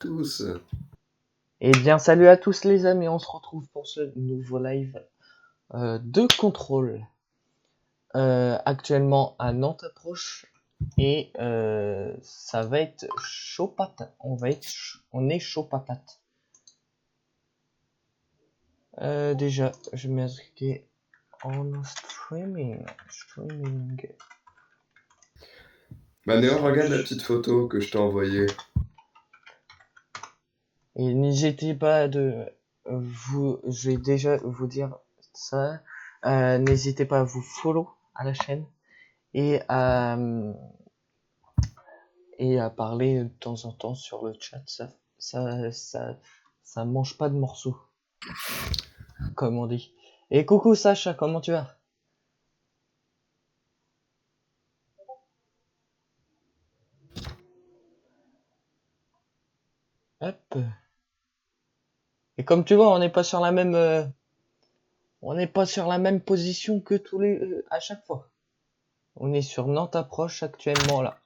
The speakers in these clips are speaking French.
Tous. Eh bien, salut à tous les amis, on se retrouve pour ce nouveau live de contrôle. Actuellement à Nantes approche et ça va être chaud patate. On est chaud patate. Déjà, je vais m'inscrire en streaming. D'ailleurs, regarde la petite photo que je t'ai envoyée. Et n'hésitez pas je vais déjà vous dire ça. N'hésitez pas à vous follow à la chaîne et à parler de temps en temps sur le chat. Ça mange pas de morceaux, comme on dit. Et coucou Sacha, comment tu vas? Hop. Et comme tu vois, on n'est pas sur la même position que à chaque fois. On est sur Nantes approche actuellement là.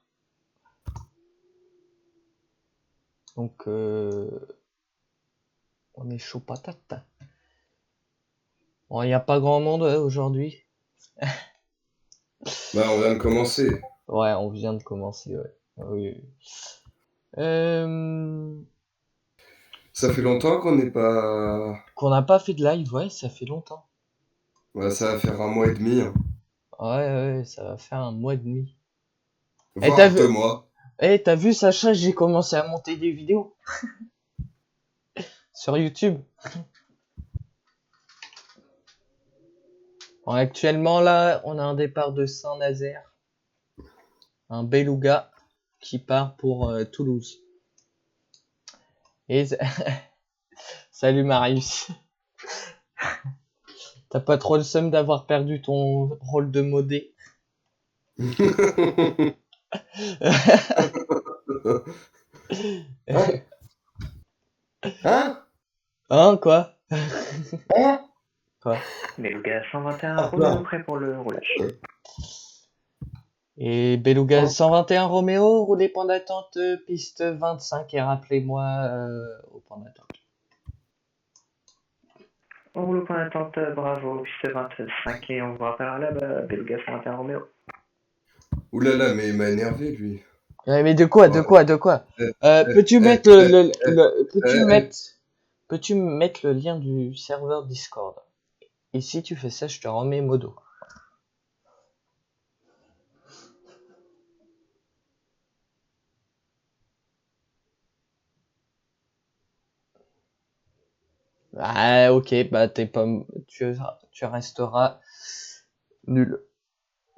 Donc, on est chaud patate. Bon, il n'y a pas grand monde aujourd'hui. Bah, on vient de commencer. Ouais, on vient de commencer, ouais. Oui. Euh, Ça fait longtemps qu'on n'est pas... Qu'on n'a pas fait de live, ouais, ça fait longtemps. Ouais, ça va faire 1 mois et demi. Ouais, ça va faire un mois et demi. Eh, Voire 2 mois. t'as vu Sacha, j'ai commencé à monter des vidéos sur YouTube. Bon, actuellement là, on a un départ de Saint-Nazaire, un beluga qui part pour Toulouse. Et salut Marius. T'as pas trop le seum d'avoir perdu ton rôle de modé? Hein? Hein? Hein, quoi? Hein? Quoi? Beluga 121 Ah, Roméo non. prêt pour le roulage. Et Beluga Oh. 121 Roméo, roulez point d'attente, piste 25 et rappelez-moi au point d'attente. On roule au point d'attente, bravo, piste 25 et on vous rappellera là, Beluga 121 Roméo. Oulala, mais il m'a énervé, lui. Mais de quoi? Peux-tu mettre peux-tu mettre le lien du serveur Discord? Et si tu fais ça, je te remets modo. Ah, ok, bah tu resteras nul.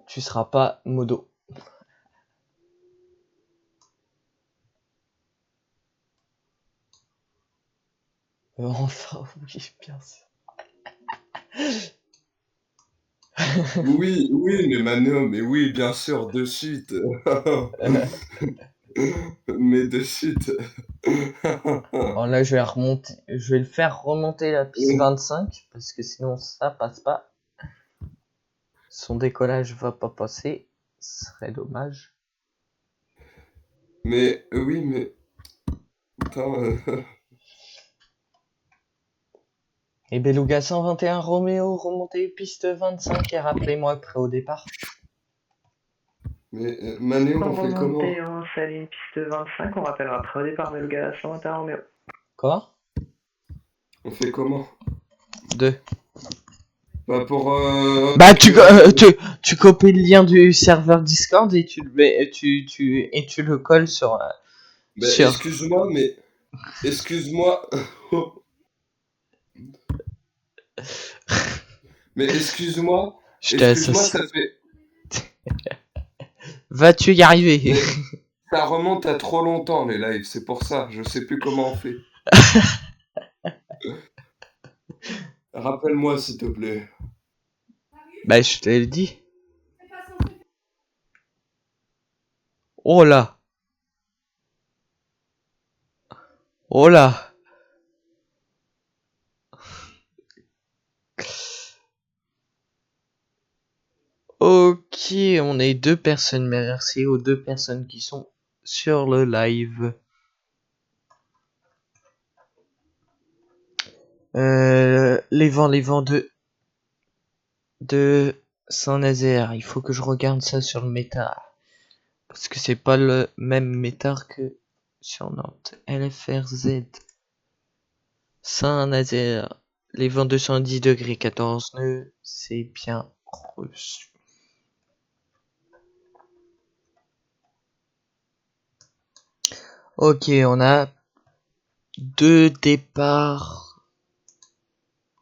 Tu seras pas modo. Enfin, oui, bien sûr. Oui, oui, mais Mano, mais oui, bien sûr, de suite. Mais de suite. Bon, là, je vais le faire remonter la piste 25 parce que sinon ça passe pas. Son décollage va pas passer, ce serait dommage. Mais oui, mais... Putain, Et Beluga 121 Roméo, remontez piste 25 et rappelez-moi prêt au départ. mais Manéo, On on fait comment? remonte et on s'aligne piste 25, on rappellera après au départ Beluga 121 Roméo. Quoi? On fait comment? 2. Bah pour... Bah tu copies le lien du serveur Discord et tu le mets, et tu le colles sur Bah excuse-moi, mais... Excuse-moi... Mais excuse-moi... Je t'ai Excuse-moi, associé. ça fait... Vas-tu y arriver? Mais ça remonte à trop longtemps, les lives, c'est pour ça, je sais plus comment on fait. Rappelle-moi, s'il te plaît. Bah je te l'ai dit. Oh là. Oh là. Ok, on est 2 personnes. Merci aux 2 personnes qui sont sur le live. Les vents de Saint-Nazaire. Il faut que je regarde ça sur le métard. Parce que c'est pas le même métard que sur Nantes. LFRZ. Saint-Nazaire. Les vents de 110 degrés, 14 nœuds. C'est bien reçu. Ok, on a 2 départs.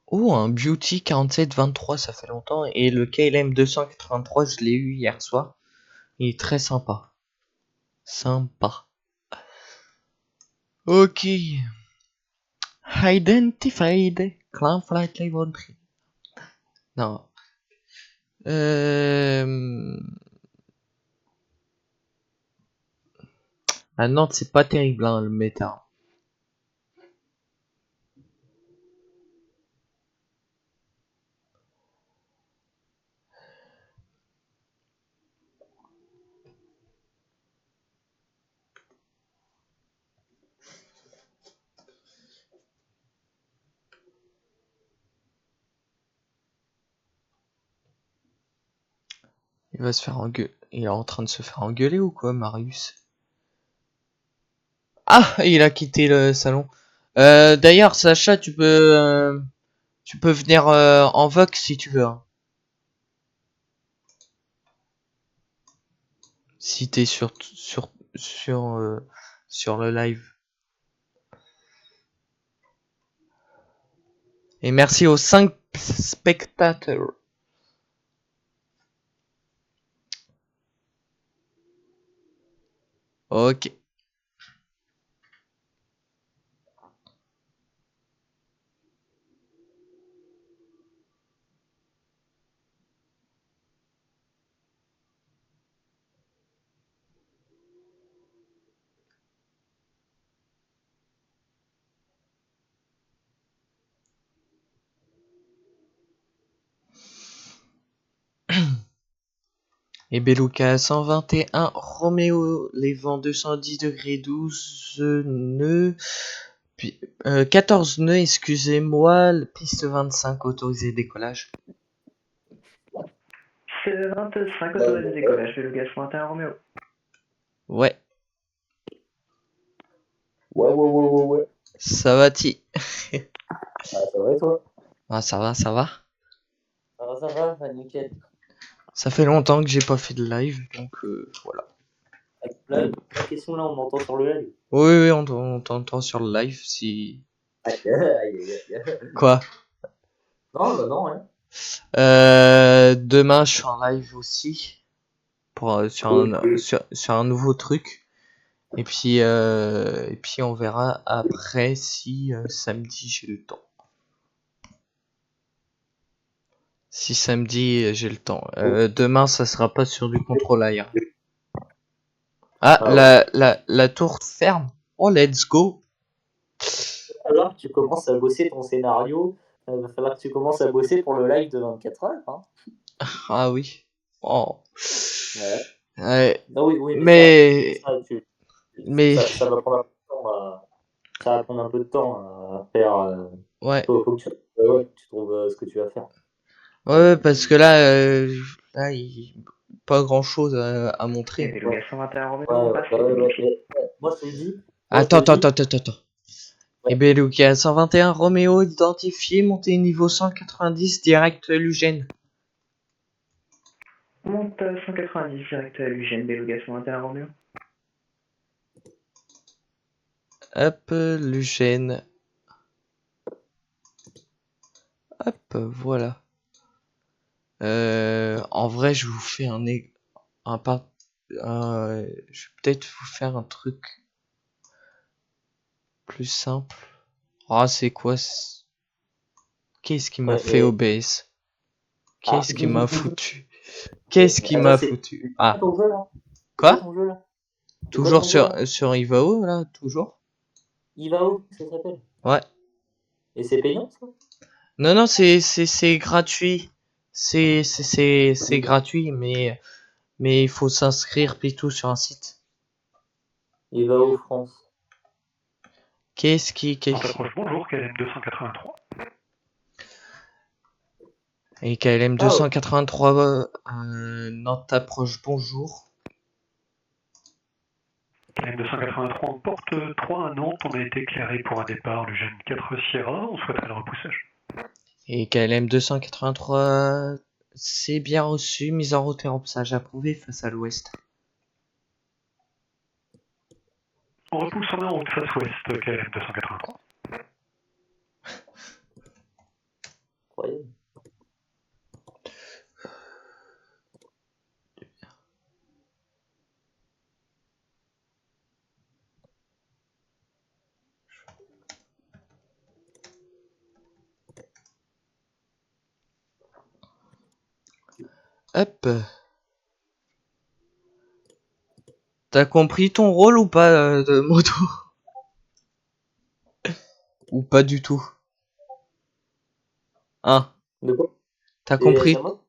Oh, un Beauty 4723, ça fait longtemps. Et le KLM 283, je l'ai eu hier soir. Il est très sympa. Sympa. Ok. Identified. Clown Flight Level 3. Non. À Nantes, c'est pas terrible, hein, le méta. Il va se faire engueuler. Il est en train de se faire engueuler ou quoi, Marius? Ah, il a quitté le salon. D'ailleurs, Sacha, tu peux venir en Vox si tu veux. Hein. Si t'es sur le live. Et merci aux 5 spectateurs. Ok. Et Beluga 121, Roméo, les vents 210 degrés 12 nœuds, puis 14 nœuds, excusez-moi, piste 25 autorisé décollage. C'est 25 autorisé décollage, le gaz 21 Roméo. Ouais. Ouais. Ça va-t-il? Ah, ça va et toi? Ah, ça va. Ça va, nickel. Ça fait longtemps que j'ai pas fait de live, donc voilà. La question là, on m'entend sur le live. Oui, on t'entend sur le live si... Aïe. Quoi? Non, rien. Demain, je suis en live aussi, sur un nouveau truc. Et puis on verra après si samedi j'ai le temps. Si samedi j'ai le temps. Demain ça sera pas sur du contrôle aérien. Ah, la tour ferme. Oh, let's go. Alors que tu commences à bosser ton scénario, il va falloir que tu commences à bosser pour le live de 24 heures. Hein. Ah oui. Oh. Ouais. Non, oui, mais ça va prendre un peu de temps. Ça va prendre un peu de temps à faire. Ouais. Faut que tu trouves ce que tu vas faire. Ouais, parce que là, pas grand chose à montrer. Et le gaz 121 Roméo, Moi je te le dis. Attends. Et Beluga 121 Roméo identifié, montée niveau 190 direct Lugène. Monte 190 direct à l'UGN, Beluga 121 Roméo. Hop, Lugène. Hop, voilà. En vrai, je vous fais je vais peut-être vous faire un truc plus simple. Ah, c'est quoi? Qu'est-ce qui m'a fait OBS? Qu'est-ce qui m'a foutu? Qu'est-ce qui m'a foutu? Ah. Quoi? Toujours sur Ivao, là, toujours? Ivao, ça s'appelle? Ouais. Et c'est payant, ça? Non, c'est gratuit. C'est gratuit, mais il faut s'inscrire plutôt sur un site. Ivao France. Qu'est-ce qui... On s'approche, bonjour, KLM 283. Et KLM Ah, 283, Nantes approche, bonjour. KLM 283 en porte 3 à Nantes, on a été éclairé pour un départ du jeune 4 Sierra, on souhaiterait le repoussage. Et KLM 283, c'est bien reçu, mise en route et remplissage approuvé face à l'ouest. On repousse en route face ouest, KLM 283. incroyable. Hop. T'as compris ton rôle ou pas de moto? Ou pas du tout? Hein? De quoi? T'as Et c'est à compris? moi?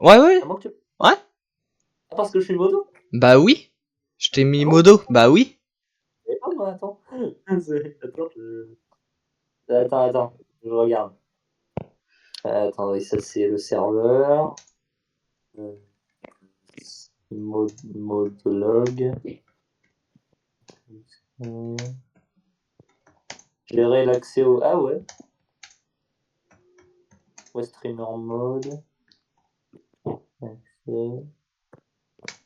Ouais, À ouais, moi que tu... ouais. Ah, parce que je suis moto? Bah oui. Je t'ai mis Ah bon? modo. Bah oui. Eh pas moi, attends. Attends, attends, je regarde. Attends, oui, ça c'est le serveur. Euh, Modologue. Gérer l'accès au... Ah ouais. Ouais, streamer mode. Accès.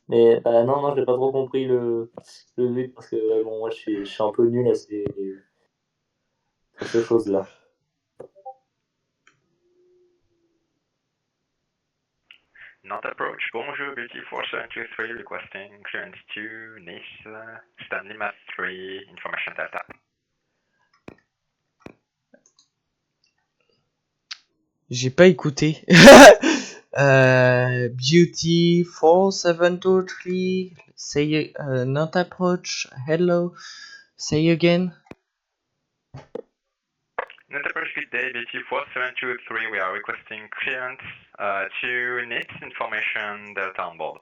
Mais bah, non, non, j'ai pas trop compris le but parce que bon, moi je suis un peu nul à sur ces choses-là. Not approach. Bonjour, BT 4723 requesting clearance to Nice, Stanley Mass 3, information data. J'ai pas écouté. Beauty 4723. Say not approach. Hello. Say again. Not approach, good day, BT 4723. We are requesting clearance to Nice, information data on board.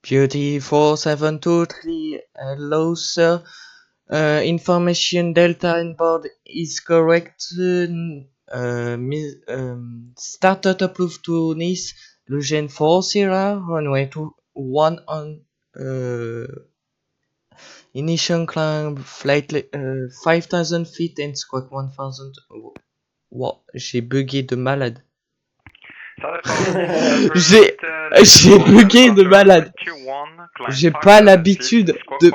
Beauty 4723. Hello, sir. Information delta on board is correct. Started approved to Nice. Lugen 40, runway 21 on initial climb, flight 5000 feet and squawk 1000. Wow, j'ai bugué de malade. J'ai bugué de malade. J'ai pas l'habitude de...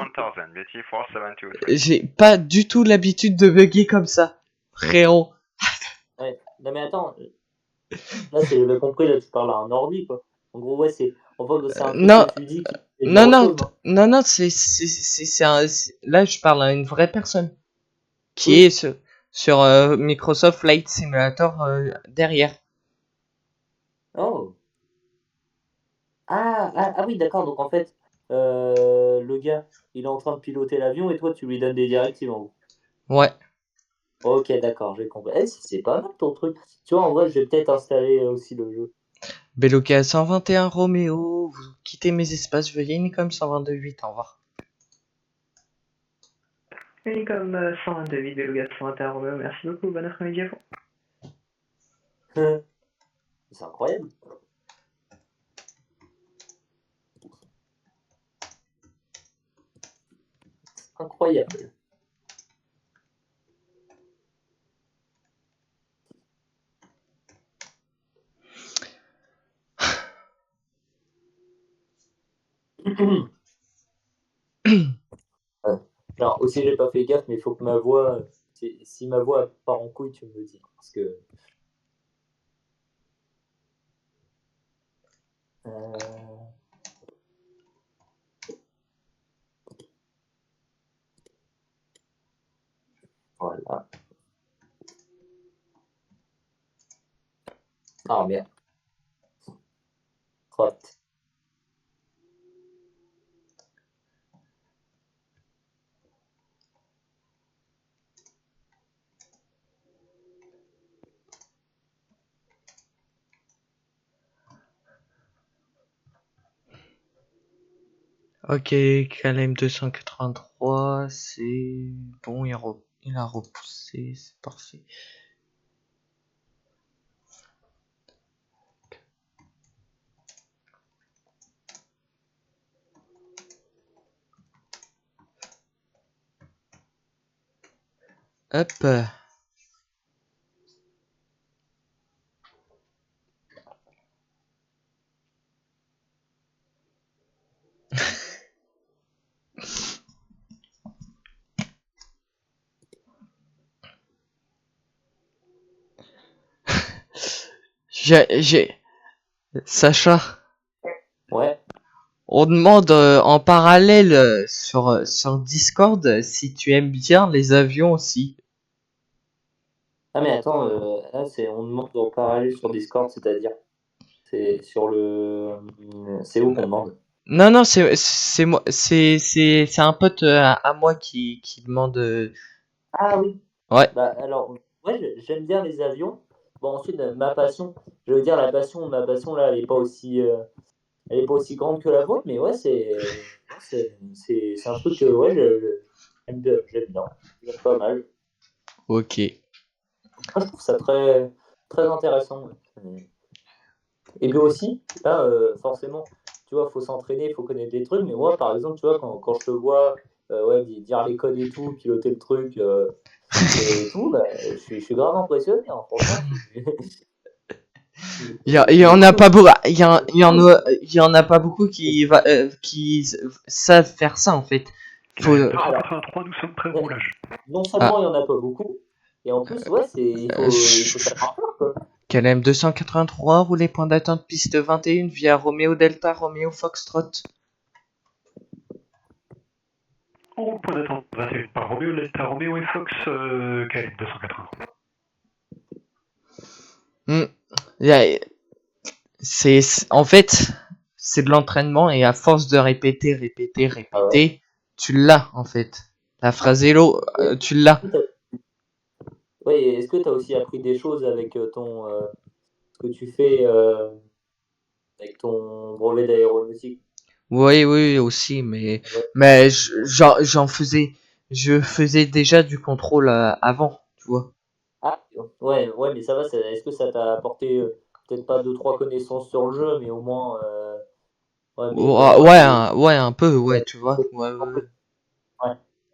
J'ai pas du tout l'habitude de bugger comme ça, frérot. Ouais. Non mais attends, là c'est j'avais compris, là tu parles à un ordi quoi. En gros ouais c'est on voit que c'est un truc Non, que tu dis qui veut dire non, autre non, chose, non? non, là je parle à une vraie personne qui Oui. est sur Microsoft Flight Simulator derrière. Oh. Ah oui d'accord, donc en fait le gars il est en train de piloter l'avion et toi tu lui donnes des directives en gros. Ouais. Ok d'accord, j'ai compris. Eh, c'est pas mal ton truc. Tu vois en vrai je vais peut-être installer aussi le jeu. Beluga 121 Roméo, vous quittez mes espaces, veuillez Unicom 122.8, au revoir. Unicom 122, Beluga 121 Romeo, merci beaucoup, bon après-midi à vous. C'est incroyable. Incroyable. Ouais. Alors aussi j'ai pas fait gaffe mais il faut que ma voix si ma voix part en couille tu me le dis parce que voilà. Ah merde. Crotte. Ok, KLM 283, c'est bon, il a repoussé, c'est parfait. Hop. J'ai... Sacha, Ouais. on demande en parallèle sur Discord si tu aimes bien les avions aussi. Ah, mais attends, là, on demande en parallèle sur Discord, c'est-à-dire, c'est sur le. C'est où qu'on demande? Non, c'est moi, c'est un pote à moi qui demande. Ah oui. Ouais. Bah, alors, ouais, j'aime bien les avions. Bon, ensuite, ma passion, je veux dire, ma passion là, elle est pas aussi grande que la vôtre, mais ouais, c'est un truc que, ouais, j'aime bien. J'aime pas mal. Ok. Moi, je trouve ça très, très intéressant. Ouais. Et puis aussi, là, forcément, tu vois, faut s'entraîner, il faut connaître des trucs. Mais moi, par exemple, tu vois, quand je te vois ouais, dire les codes et tout, piloter le truc et tout, bah, je suis grave impressionné. Hein. Franchement, Il y en a pas beaucoup. Il y en a pas beaucoup qui savent faire ça en fait. Faut. La 283, nous sommes prêts au roulage. non seulement il n'y en a pas beaucoup, et en plus, ouais, il faut savoir faire, quoi. KLM 283, rouler point d'attente piste 21 via Romeo Delta, Romeo Foxtrot. On roule point d'attente 21 par Romeo, Delta, Romeo et Fox, KLM 283. En fait, c'est de l'entraînement et à force de répéter, tu l'as en fait. La phrase hello, tu l'as. Ouais, et est-ce que tu as aussi appris des choses avec ce que tu fais avec ton brevet d'aéronautique? Oui, aussi, Ouais. mais je faisais déjà du contrôle avant, tu vois. Ah, ouais, ouais, mais ça va, est-ce que ça t'a apporté peut-être pas deux, trois connaissances sur le jeu, mais au moins, ouais, mais au moins, Ouais, un peu, ouais, ouais, tu vois. ouais.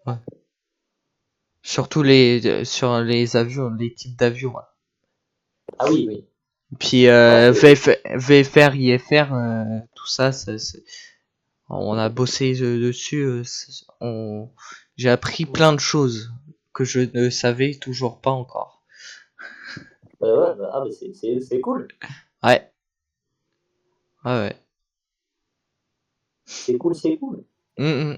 Ouais. Surtout sur les avions, les types d'avions. Ouais. Ah oui, oui. Puis Ouais, VFR, IFR, tout ça, on a bossé dessus. J'ai appris plein de choses que je ne savais toujours pas encore. ouais, bah, ah, bah, c'est cool. Ouais. Ouais. C'est cool, c'est cool. Mm,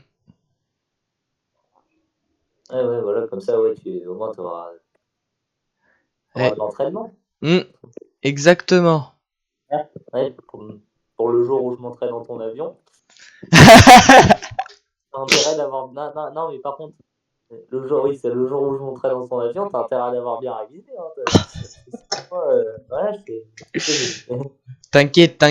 Ouais, ouais, voilà, comme ça, ouais, au moins, tu auras mm. de l'entraînement. Exactement. Ouais, pour le jour où je monterai dans ton avion, t'as intérêt d'avoir. Non, non, non, mais par contre, le jour, oui, c'est le jour où je monterai dans ton avion, t'as intérêt d'avoir bien révisé. Hein, voilà, T'inquiète.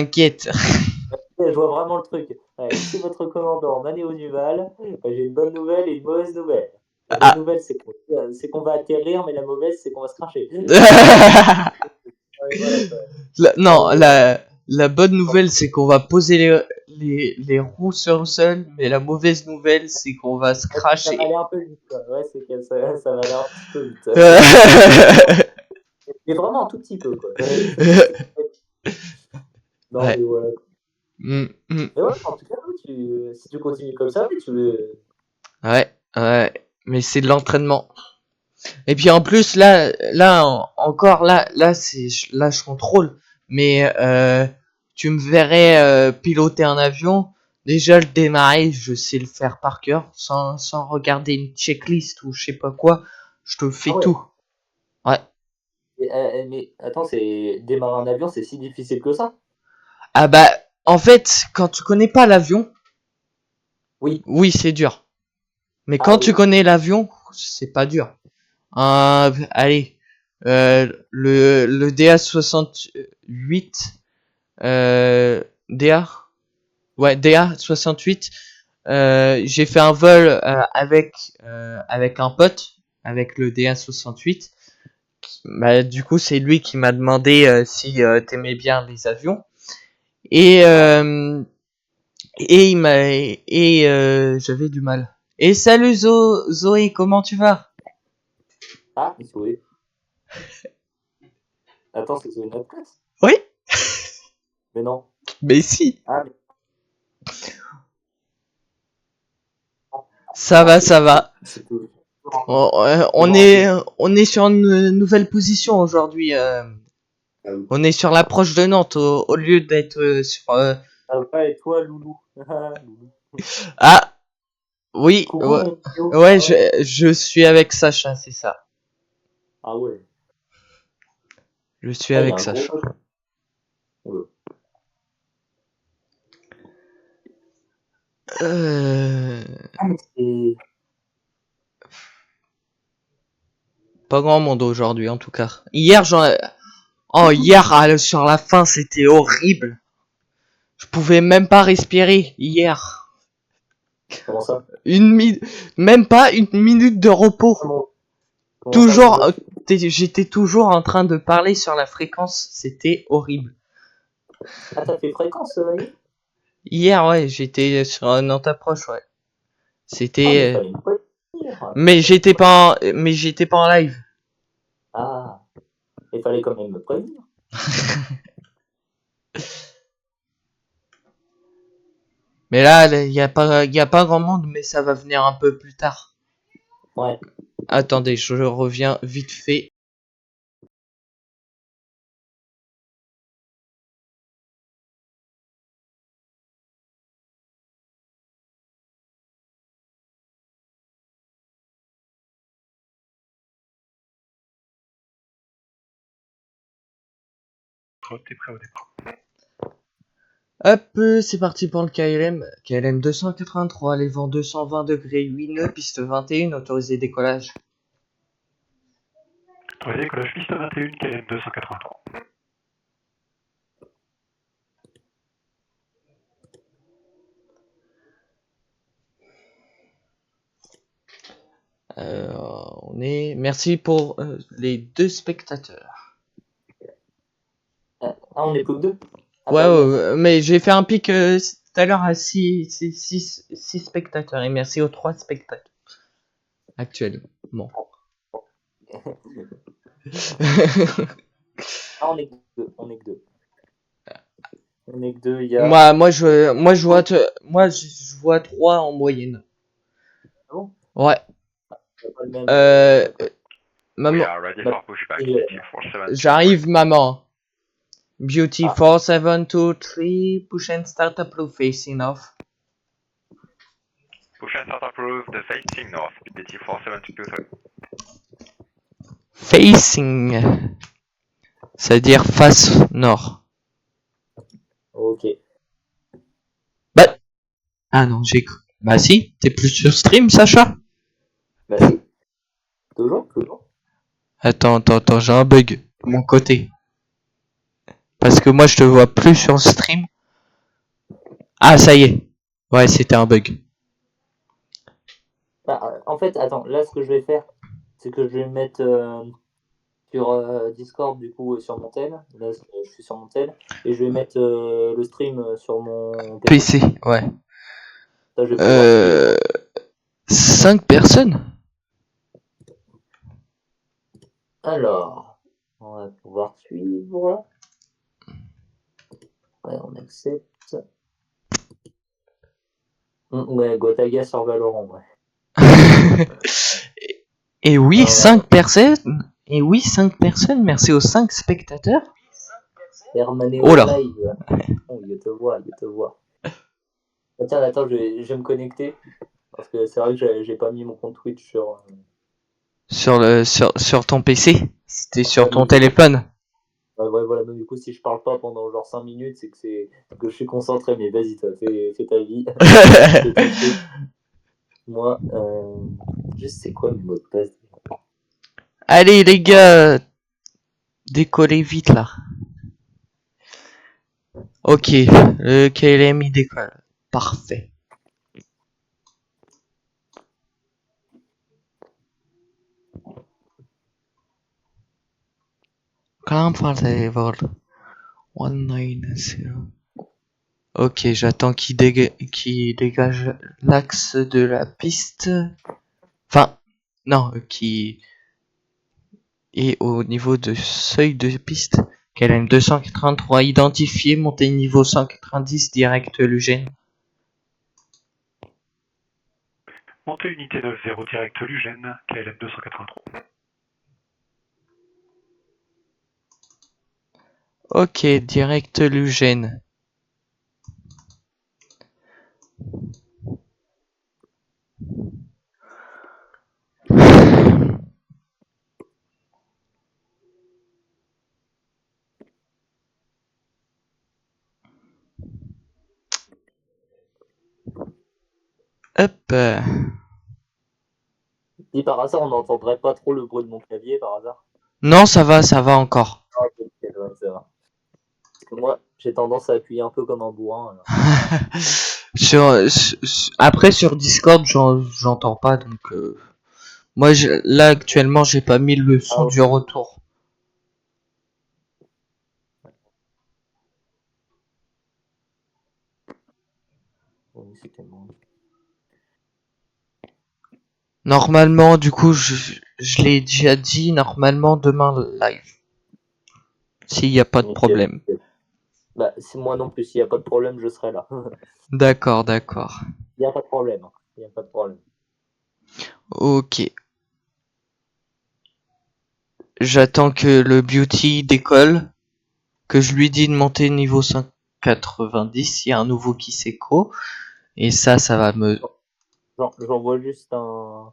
je vois vraiment le truc. Ouais, ici, votre commandant, Manéo Duval, j'ai une bonne nouvelle et une mauvaise nouvelle. La bonne Ah. nouvelle, c'est qu'on va atterrir, mais la mauvaise, c'est qu'on va se cracher. Ouais, voilà, quoi. Non, la bonne nouvelle, c'est qu'on va poser les roues sur le sol, mais la mauvaise nouvelle, c'est qu'on va se Ça va cracher. aller un peu vite, quoi. Ouais, ça va aller un petit peu vite. Mais vraiment un tout petit peu, quoi. Non, Ouais. mais voilà. Mm. Mais ouais, en tout cas, ouais, si tu continues comme ça, oui, Ouais. Mais c'est de l'entraînement. Et puis en plus, encore là, là, je contrôle. Mais tu me verrais piloter un avion. Déjà, le démarrer, je sais le faire par cœur, sans regarder une checklist ou je sais pas quoi. Je te ah fais ouais. tout. Ouais. Mais attends, démarrer un avion, c'est si difficile que ça? Ah bah, en fait, quand tu connais pas l'avion, Oui. oui, c'est dur. Mais Ah quand tu oui. connais l'avion, c'est pas dur. Allez, le DA68, DA, ouais, DA68. J'ai fait un vol avec un pote, avec le DA68. Bah, du coup, c'est lui qui m'a demandé si t'aimais bien les avions. Et j'avais du mal. Et salut Zoé, comment tu vas? Ah, mais c'est où? Attends, c'est sur une autre place? Oui, Mais non. mais si. Ah, mais... Ça va, ça va. c'est tout. On est sur une nouvelle position aujourd'hui. On est sur l'approche de Nantes au lieu d'être sur. Ah ouais, et toi, Loulou? Loulou. Ah, oui, Coucou, ouais, mon Théo. ouais, je suis avec Sacha, c'est ça. Ah ouais. Je suis Ah, il y a avec un gros Sacha. bug. Ouais. Ah, mais c'est... Pas grand monde aujourd'hui en tout cas. Hier, sur la fin, c'était horrible. Je pouvais même pas respirer hier. Comment ça? Même pas une minute de repos. Comment ça, Toujours, mon gars? j'étais toujours en train de parler sur la fréquence. C'était horrible. Ah, t'as fait fréquence, hier? Hier, ouais, j'étais sur un approche, ouais. Ah, mais C'était, fallait me prévenir. mais j'étais pas en live. Ah, il fallait quand même me prévenir. Mais là, il y a pas grand monde, mais ça va venir un peu plus tard. Ouais. Attendez, je reviens vite fait. T'es prêt au départ. Hop, c'est parti pour le KLM. KLM 283, les vents 220 degrés, 8 nœuds, piste 21, autorisé décollage. Autorisé décollage piste 21, KLM 283. Merci pour les 2 spectateurs. Ah, on est plus que 2. Ah, Ouais, bah, mais j'ai fait un pic tout à l'heure à 6 spectateurs. Et merci aux 3 spectateurs actuellement. Ah, on est que 2. On est que 2. On est que 2, il y a... je vois 3 en moyenne. Ah bon? Ouais. C'est pas le même... We Maman, are ready for pushback. il- BT 47. j'arrive, maman. Beauty Ah. 4723, push and start up blue facing off. Push and start approved, facing north. BT 4723. Facing, c'est-à-dire face nord. Ok. Bah, ah non, j'ai cru. Bah si, t'es plus sur stream, Sacha? Bah si. Toujours. Attends, j'ai un bug de mon côté. Parce que moi je te vois plus sur stream. Ah, ça y est. Ouais, c'était un bug. Bah, en fait, attends, là, ce que je vais faire, c'est que je vais me mettre sur Discord, du coup, sur mon tel. Là, je suis sur mon tel. Et je vais mettre le stream sur mon PC. PC, ouais. Ça, je vais pouvoir suivre. 5 personnes? Alors, on va pouvoir suivre. Ouais, on accepte. Ouais, Gotaga sur Valorant, ouais. Et oui, Ah ouais. 5 personnes. Et oui, 5 personnes. Merci aux 5 spectateurs. Hermané Oh là. live. Oh, il te voit. Ah, tiens, attends, je vais me connecter. Parce que c'est vrai que j'ai pas mis mon compte Twitch sur... Sur ton PC. C'était sur ton téléphone. Ouais, voilà, donc du coup, si je parle pas pendant genre 5 minutes, c'est que je suis concentré, mais vas-y, toi, fais ta vie. Fais ton truc. Moi, je sais quoi mes mots de passe. Allez les gars, décollez vite là. Ok, le KLM il décolle. Parfait. Comfortable 190. Ok, j'attends qu'il dégage l'axe de la piste. Enfin, non, qui Et au niveau de seuil de piste, KLM 283 identifié, montée niveau 190 direct Lugène. Montée unité 90 direct Lugène, KLM 283. Ok, direct Lugène. Hop. Si par hasard on n'entendrait pas trop le bruit de mon clavier par hasard. Non, ça va encore. Ah, ok, ouais, ça va. Parce que moi, j'ai tendance à appuyer un peu comme un bourrin. Alors. Après sur Discord, j'entends pas, donc moi là actuellement j'ai pas mis le son Ah, du retour. oui, c'est tellement... Normalement, du coup, je l'ai déjà dit, normalement demain live. S'il n'y a pas de Ok. problème. Bah, si moi non plus, s'il n'y a pas de problème, je serai là. D'accord, d'accord. Il n'y a pas de problème. Il n'y a pas de problème. Ok. J'attends que le beauty décolle, que je lui dis de monter niveau 190, il y a un nouveau qui s'écho, et ça va me... J'envoie juste un...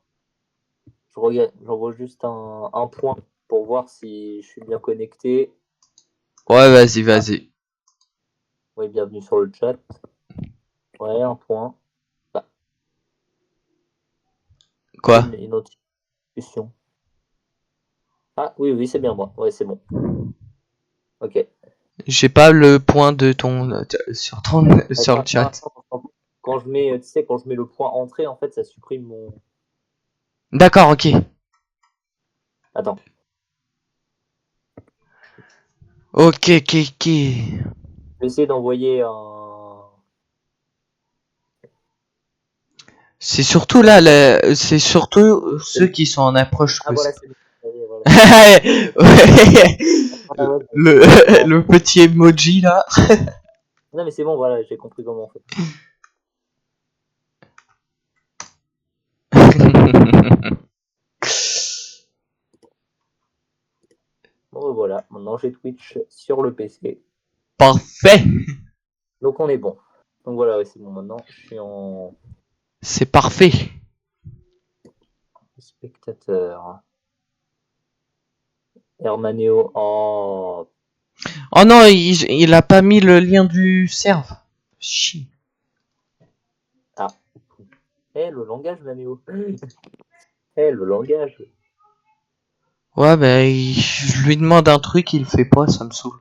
J'envoie juste un point pour voir si je suis bien connecté. Ouais, vas-y. Oui, bienvenue sur le chat. Ouais, un point. Bah, Quoi? une autre discussion. Ah, oui, c'est bien moi. Ouais, c'est bon. Ok. J'ai pas le point de ton... sur le chat. Quand je mets, tu sais, quand je mets le point entrée, en fait, ça supprime mon... D'accord, ok. Attends. Ok. Je vais essayer d'envoyer un... C'est surtout là, c'est surtout ceux qui sont en approche Ah, que voilà, ça. c'est bon. Voilà. Ouais. Ah, ouais, Le petit emoji là. non, mais c'est bon, voilà, j'ai compris comment on fait. Bon, voilà, maintenant j'ai Twitch sur le PC. Parfait. Donc on est bon. Donc voilà, ouais, c'est bon, maintenant je suis en C'est parfait. spectateur. Hermaneo, oh, Oh non, il a pas mis le lien du serve. Chi. le langage, Maneo. Le langage. Ouais, je lui demande un truc, il le fait pas, ça me saoule.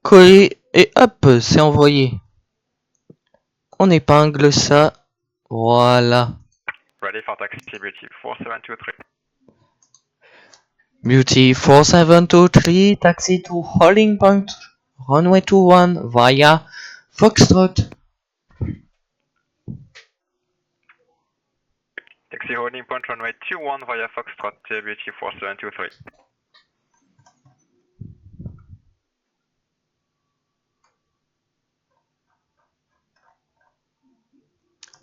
Coller et hop, c'est envoyé. On épingle ça. Voilà. Ready for taxi beauty 4723. Beauty 4723, taxi to holding point, runway 21 via Foxtrot. Taxi holding point runway 21 via Foxtrot, beauty 4723.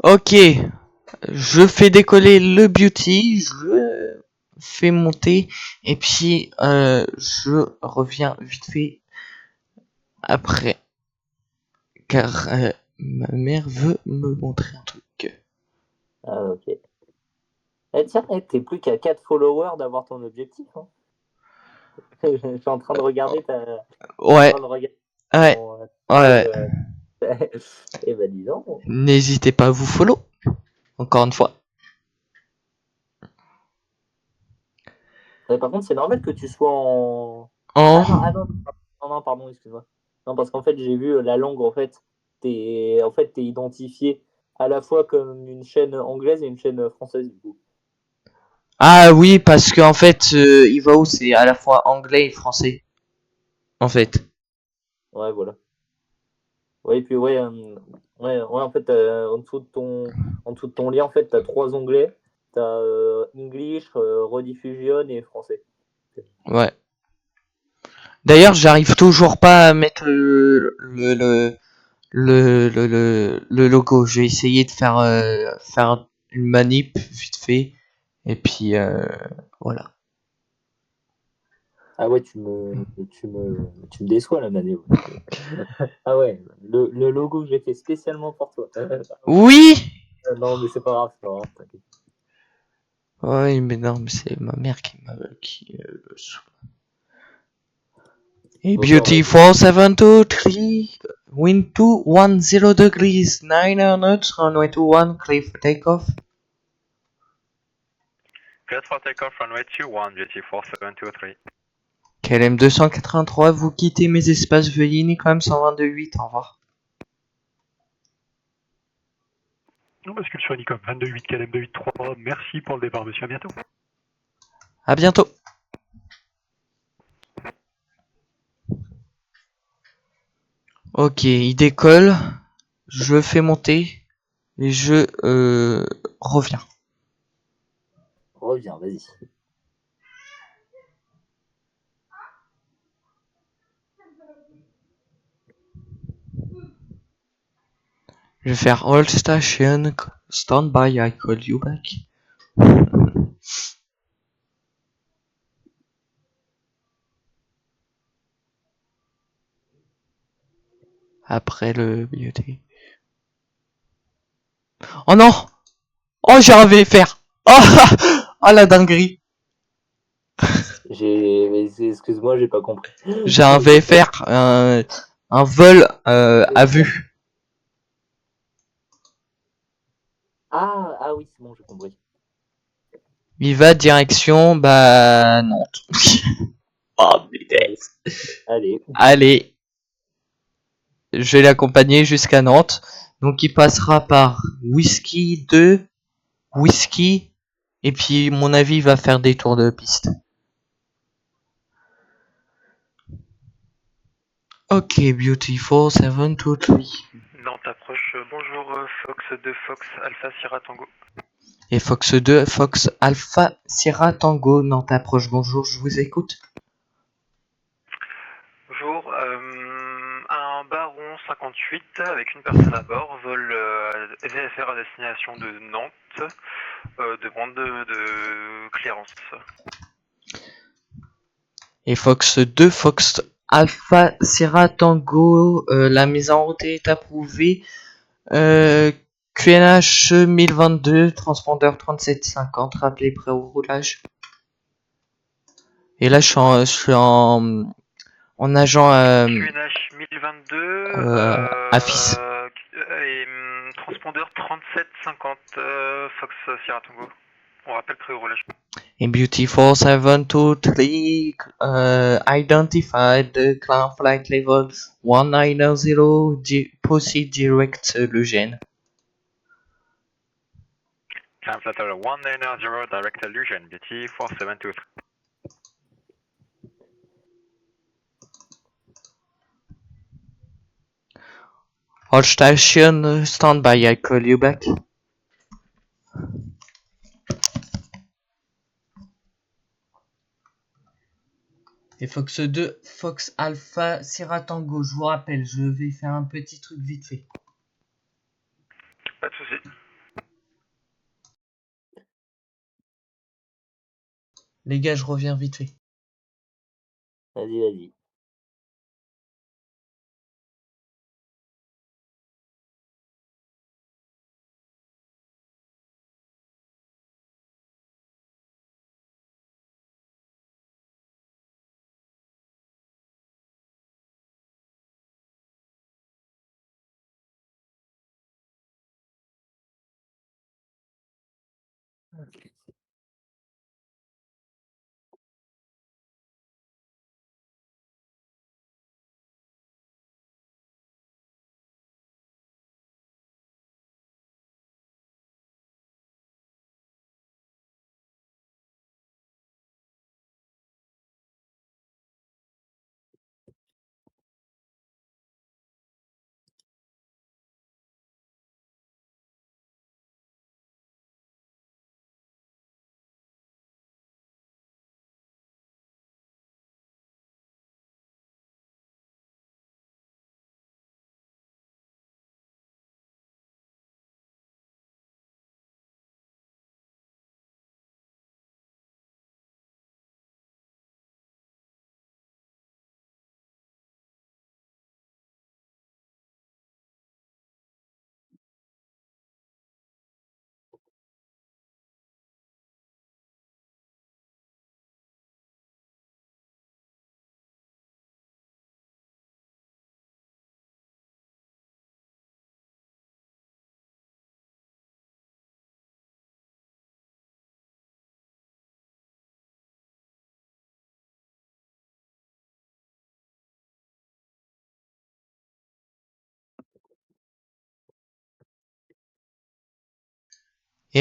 Ok, je fais décoller le beauty, je le fais monter et puis je reviens vite fait après car ma mère veut me montrer un truc. Ah, ok. Tiens, t'es plus qu'à 4 followers d'avoir ton objectif. Hein. Je suis en train de regarder Ouais, ouais, ton, ouais. Eh ben dis donc. N'hésitez pas à vous follow, encore une fois. Par contre, c'est normal que tu sois en... En... Non, pardon, excuse-moi. Non, parce qu'en fait, j'ai vu la langue, t'es identifié à la fois comme une chaîne anglaise et une chaîne française, du coup. Ah oui, parce qu'en fait, Ivao, c'est à la fois anglais et français. En fait. Ouais, voilà. Ouais, et puis en fait, en dessous de ton lien, en fait, t'as 3 onglets. t'as English, rediffusion et français. Ouais. D'ailleurs, j'arrive toujours pas à mettre le logo. J'ai essayé de faire une manip vite fait. Et puis, voilà. Ah ouais, tu me déçois là, Mané. Ah ouais, le logo que j'ai fait spécialement pour toi. Oui! Non, mais c'est pas grave, t'inquiète. Oui, mais non, mais c'est ma mère qui Hey, Bonsoir, beauty vas-y. 4723, wind 210 degrees, 900 runway 21, clear for takeoff. Cleared for takeoff, runway 21, beauty 4723. KLM 283, vous quittez mes espaces, veuillez Nicom 122.8, au revoir. On bascule sur Unicom 22.8 KLM 283. Merci pour le départ, monsieur. À bientôt. À bientôt. Ok, il décolle, je fais monter et je reviens. Reviens, vas-y. Je vais faire all station, stand by, I call you back. Après le beauty. Oh non! Oh, j'ai un VFR! Oh, oh la dinguerie! Excuse-moi, j'ai pas compris. J'ai un VFR, un vol à vue. Ah oui, c'est bon, j'ai compris. Il va direction, Nantes. Oh, putain. Allez. Allez, je vais l'accompagner jusqu'à Nantes. Donc il passera par Whisky 2, Whisky, et puis mon avis il va faire des tours de piste. Ok, beautiful, 723. Nantes approche, bonjour Fox 2 Fox Alpha Sierra Tango. Et Fox 2, Fox Alpha Sierra Tango, Nantes approche, bonjour, je vous écoute. Bonjour, un Baron 58 avec une personne à bord, vol VFR à destination de Nantes, demande de clearance. Et Fox 2, Fox Alpha Sierra Tango, la mise en route est approuvée. QNH 1022, transpondeur 3750, rappelez prêt au roulage. Et là, je suis en agent QNH 1022, AFIS. et transpondeur 3750, Fox Sierra Tango. On rappelle prêt au roulage. Et Beautiful 723, identified the climb flight level 190, proceed direct Lejeune. Climb flight level 190, direct Lejeune, BT 4723. All station, stand by, I call you back. Et Fox 2, Fox Alpha, Sierra Tango, je vous rappelle, je vais faire un petit truc vite fait. Pas de soucis. Les gars, je reviens vite fait. Vas-y, vas-y.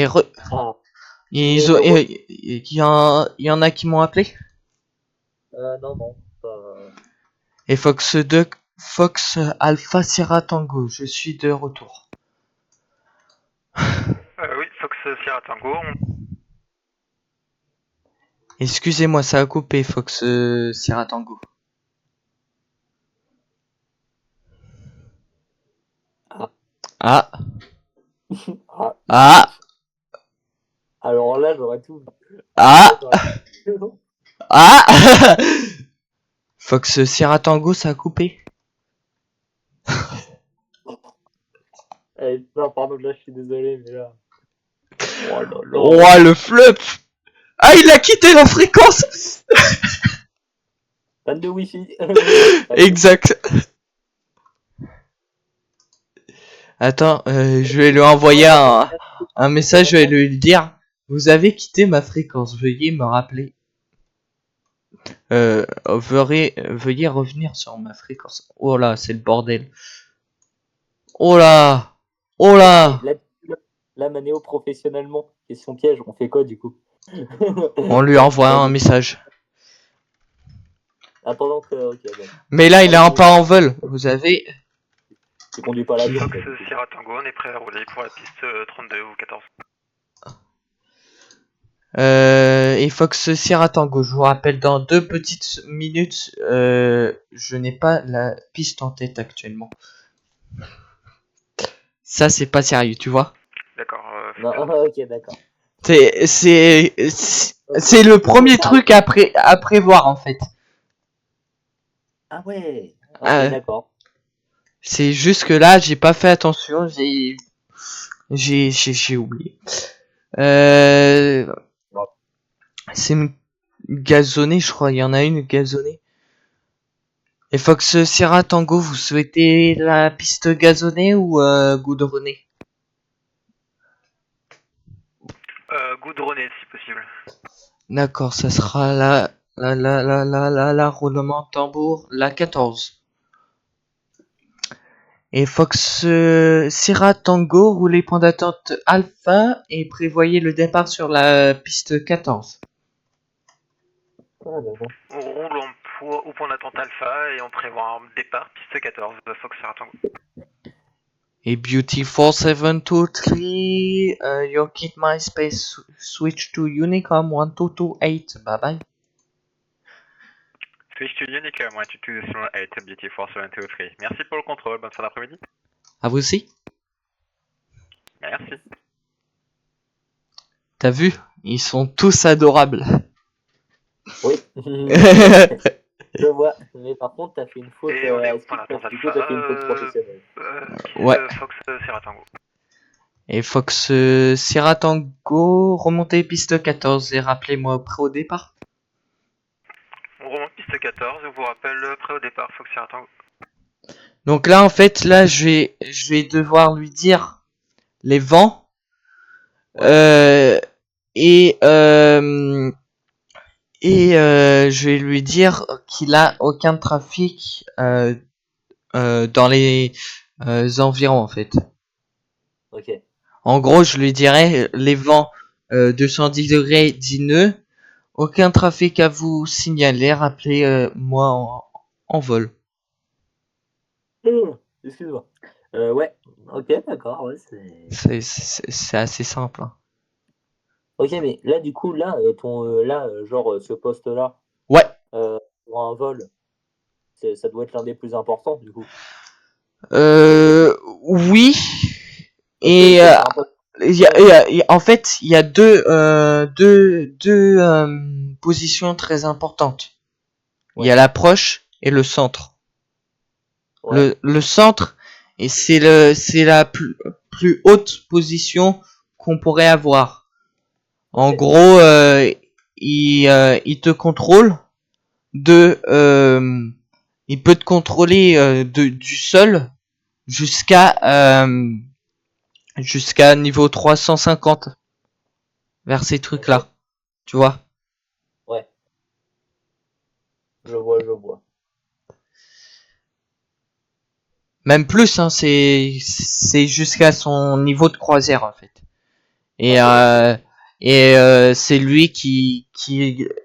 Ah, Ils ont, il y en a qui m'ont appelé. non, pas... Et Fox 2, Fox Alpha Sierra Tango, je suis de retour. Oui, Fox Sierra Tango. Excusez-moi, ça a coupé Fox Sierra Tango. Ah. Ah, Ah, ah, alors là, j'aurais tout. ah, J'aurais- ah. Fox Sierra Tango, ça a coupé. Non, pardon, là, je suis désolé, mais là... Oh là là. Oh, le flop. Ah, il a quitté la fréquence. Panne de Wi-Fi. Exact. Attends, je vais lui envoyer un message, je vais lui dire: vous avez quitté ma fréquence, veuillez me rappeler. Veuillez revenir sur ma fréquence. Oh là, c'est le bordel. Oh là. Oh là. Là, Manéo, professionnellement, question piège, on fait quoi du coup? On lui envoie un message. Attendant que... Ok, bon. Mais là, il est pas en vol. Vous avez... Tu conduis pas la Qui- piste. Fox Sierra Tango, on est prêt à rouler pour la piste 32 ou 14. Et Fox Sierra Tango, je vous rappelle, dans 2 petites minutes, je n'ai pas la piste en tête actuellement. Ça, c'est pas sérieux, tu vois. D'accord. Non, ok, d'accord. C'est le premier truc à prévoir, en fait. Ah ouais, ok, Ah, d'accord. c'est juste que là, j'ai pas fait attention, j'ai oublié. C'est une gazonnée, je crois, il y en a une gazonnée. Et Fox Sierra Tango, vous souhaitez la piste gazonnée ou goudronnée? Goudronné si possible. D'accord, ça sera la roulement de tambour, la 14. Et Fox Sierra Tango, roulez point d'attente alpha et prévoyez le départ sur la piste 14. Ah, d'accord. On roule au point d'attente alpha et on prévoit un départ piste 14 de Fox Sierra Tango. Et Beauty 4723, your kit MySpace switch to Unicom 1228. Bye bye. Switch to Unicom 1228, Beauty 4723. Merci pour le contrôle, bonne fin d'après-midi. À vous aussi. Merci. T'as vu? Ils sont tous adorables. Oui. Je vois. Mais par contre, t'as fait une faute. Et on est au Est-ce point que d'attente du coup, t'as fait une faute alpha. professionnelle? Ouais. Fox Sierra Tango. Et Fox Sierra Tango, remontez piste 14 et rappelez-moi prêt au départ. On remonte piste 14 et on vous rappelle prêt au départ Fox Sierra Tango. Donc là, en fait, là, je vais devoir lui dire les vents. Ouais. Je vais lui dire qu'il a aucun trafic dans les environs, en fait. Ok. En gros, je lui dirais les vents 210 degrés 10 nœuds, aucun trafic à vous signaler, rappelez-moi en vol. Excuse-moi. Ouais. Ok, d'accord. Ouais, C'est assez simple. Hein. Ok, mais là, du coup, là, genre, ce poste-là, Ouais. pour un vol, ça doit être l'un des plus importants, du coup. Oui. Ok, Et c'est un poste. en fait, il y a deux positions très importantes. Il y a Ouais. l'approche et le centre. Ouais. Le centre, et c'est la plus haute position qu'on pourrait avoir. En Ok. gros, il te contrôle il peut te contrôler du sol jusqu'à niveau 350 vers ces trucs là, Ok. tu vois. Ouais. Je vois. Même plus, hein, c'est jusqu'à son niveau de croisière en fait. Et, c'est lui qui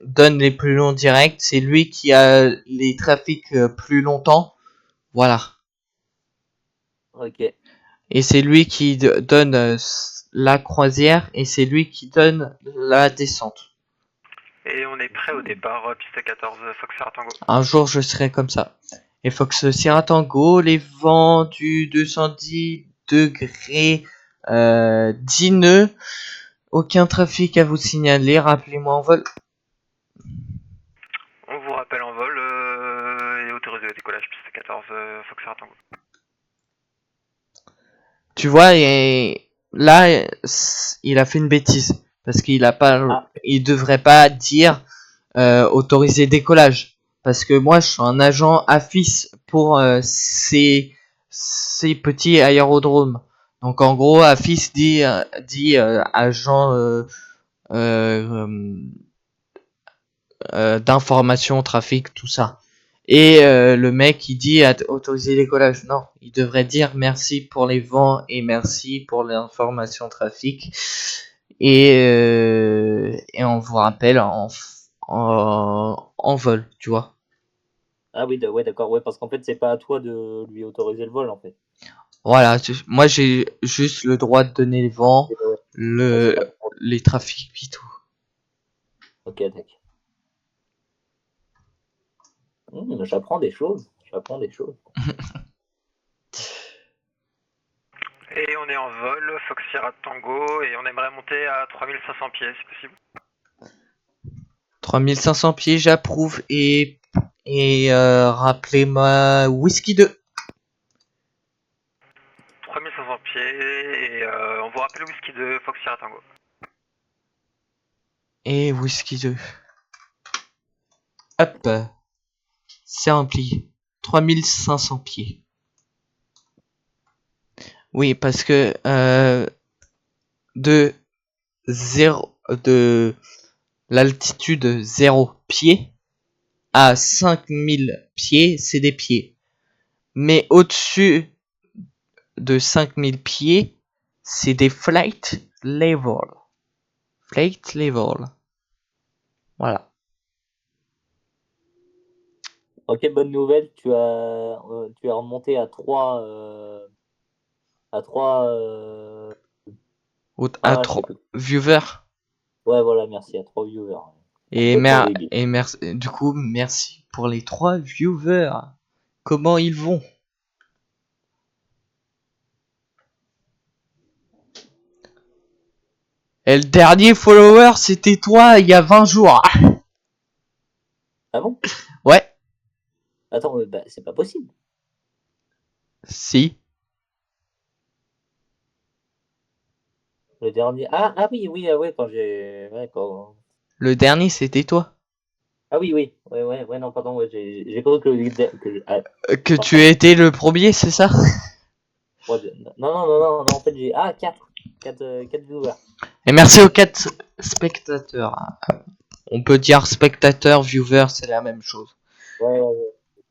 donne les plus longs directs, c'est lui qui a les trafics plus longtemps. Voilà. Ok. Et c'est lui qui donne la croisière et c'est lui qui donne la descente. Et on est prêt au départ, piste 14, Fox Sierra Tango. Un jour je serai comme ça. Et Fox Sierra Tango, les vents du 210 degrés 10 nœuds. Aucun trafic à vous signaler, rappelez-moi en vol. On vous rappelle en vol et autorisé au décollage, piste 14, Fox Sierra Tango. Tu vois, et là, il a fait une bêtise. Parce qu'il a pas, il devrait pas dire autoriser décollage. Parce que moi, je suis un agent AFIS pour ces petits aérodromes. Donc en gros, AFIS dit agent d'information, trafic, tout ça. Et le mec il dit autoriser décollage. Non, il devrait dire merci pour les vents et merci pour l'information trafic. Et on vous rappelle en vol, tu vois. Ah oui, ouais, d'accord, ouais, parce qu'en fait, c'est pas à toi de lui autoriser le vol, en fait. Voilà, moi j'ai juste le droit de donner les vents, Ouais, c'est pas les trafics et tout. Ok, d'accord. J'apprends des choses. J'apprends des choses. Et on est en vol, Fox Sierra Tango, et on aimerait monter à 3500 pieds, si possible. 3500 pieds, j'approuve. Et rappelez-moi Whisky 2. 3500 pieds, et on vous rappelle Whisky de Fox Sierra Tango. Et Whisky 2. Hop. C'est rempli. 3500 pieds. Oui, parce que de l'altitude 0 pied à 5000 pieds, c'est des pieds. Mais au-dessus de 5000 pieds, c'est des flight level. Flight level. Voilà. Ok, bonne nouvelle. Tu as remonté à 3. À 3. À Je sais 3 plus. viewers. Ouais, voilà, merci. À 3 viewers. Et, Complètement débile. merci. Du coup, merci pour les 3 viewers. Comment ils vont? Et le dernier follower, c'était toi il y a 20 jours. Ah bon? Ouais. Attends, bah, c'est pas possible. Si. Le dernier. Ah oui, oui, ah ouais, quand j'ai. Ouais, quand... Le dernier, c'était toi. Ah oui, oui. Ouais, non, pardon, ouais, j'ai cru Que tu étais le premier, c'est ça? Non, en fait, j'ai. Ah, 4 viewers. Et merci aux 4 spectateurs. On peut dire spectateur, viewer, c'est la même chose. Ouais.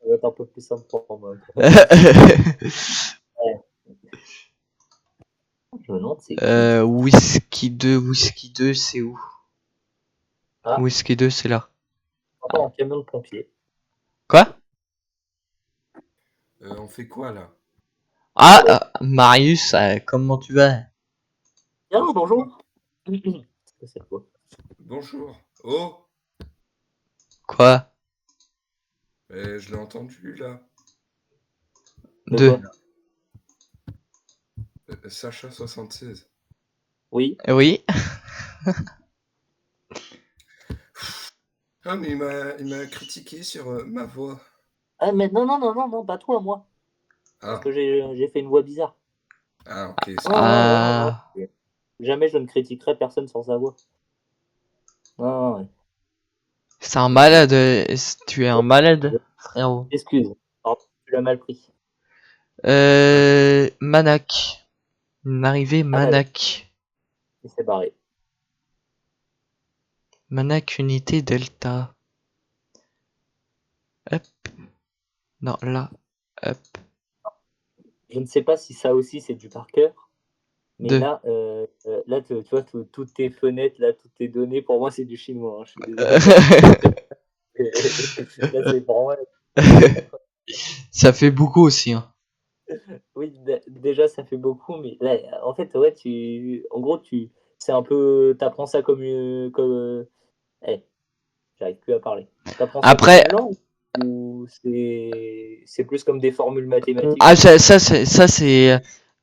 Ça va être un peu plus simple pour moi. Je me demande c'est qui. Whisky 2, c'est où? Ah, Whisky 2, c'est là. encore un camion de pompiers. Quoi? On fait quoi là? Marius, comment tu vas? Ah, bonjour. C'est quoi? Bonjour. Oh, Quoi? je l'ai entendu là. De Deux. quoi? Sacha 76. Oui. Oui. Ah mais il m'a critiqué sur ma voix. Ah, mais non, pas toi, moi. Parce Ah, que j'ai fait une voix bizarre. ah ok, Non. Ah. Jamais je ne critiquerai personne sans sa voix. Non. Ouais. C'est un malade. Tu es un malade, frérot. Excuse. Pardon, tu l'as mal pris. Manac. Une arrivée Ah, d'accord. Manac. Il s'est barré. Manac unité Delta. Hop. Non, là. Hop. Je ne sais pas si ça aussi c'est du par cœur, Mais De... là tu vois, toutes tes fenêtres, là, toutes tes données, pour moi, c'est du chinois. Hein, je suis désolé. Là, c'est pour moi. Ça fait beaucoup aussi, hein. Oui, déjà, ça fait beaucoup, mais là, en fait, ouais, en gros, c'est un peu, t'apprends ça j'arrive plus à parler. T'apprends ça comme Après, une langue ou c'est plus comme des formules mathématiques? ah,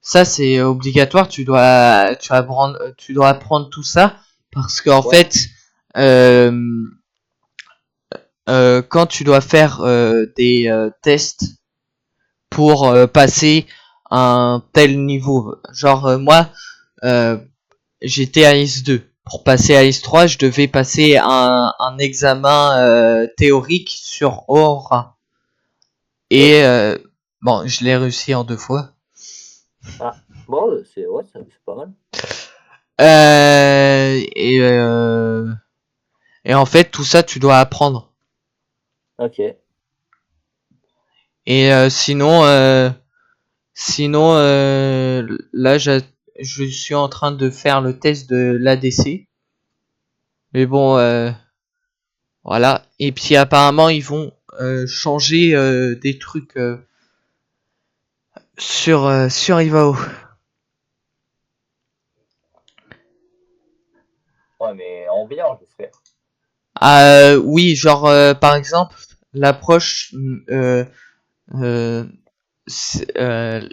ça c'est obligatoire. Tu dois apprendre tout ça parce qu'en Ouais. fait, quand tu dois faire des tests pour passer un tel niveau, genre moi, euh, j'étais à S2. Pour passer à S3, je devais passer un examen théorique sur Aura. Et bon, je l'ai réussi en 2 fois. Ah, bon, c'est pas mal. Euh, et, euh, et en fait, tout ça, tu dois apprendre. Ok. Et sinon, là, je suis en train de faire le test de l'ADC. Mais bon, voilà. Et puis apparemment, ils vont changer des trucs sur Ivao. Ouais, mais en bien, j'espère. Oui, genre par exemple, l'approche, euh,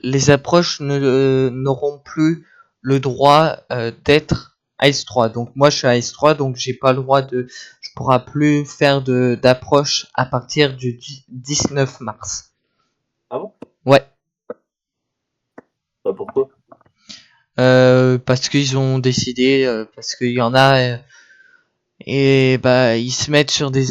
les approches n'auront plus le droit d'être AS3. Donc moi je suis AS3, donc j'ai pas le droit je pourrai plus faire d'approche à partir du 19 mars. Ah bon? Ouais. Bah, pourquoi? Parce qu'ils ont décidé, parce qu'il y en a et bah ils se mettent sur des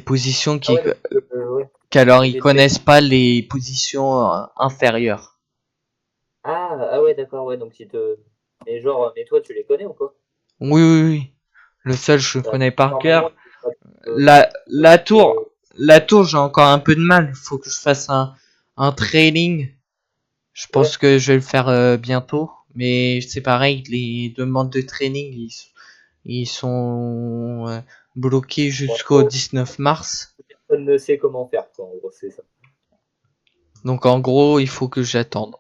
positions Ah ouais, ouais. qu'alors ils Des traits. connaissent pas les positions inférieures. Ah ouais, d'accord, ouais, donc mais genre, mais toi, tu les connais ou quoi? Oui, oui, oui. Le seul, je le connais par Normalement, cœur. La tour, j'ai encore un peu de mal. Il faut que je fasse un training. Je ouais. pense que je vais le faire bientôt. Mais c'est pareil, les demandes de training, ils sont bloqués Bon, jusqu'au 19 mars. personne ne sait comment faire, quoi, en gros, c'est ça. Donc en gros, il faut que j'attende.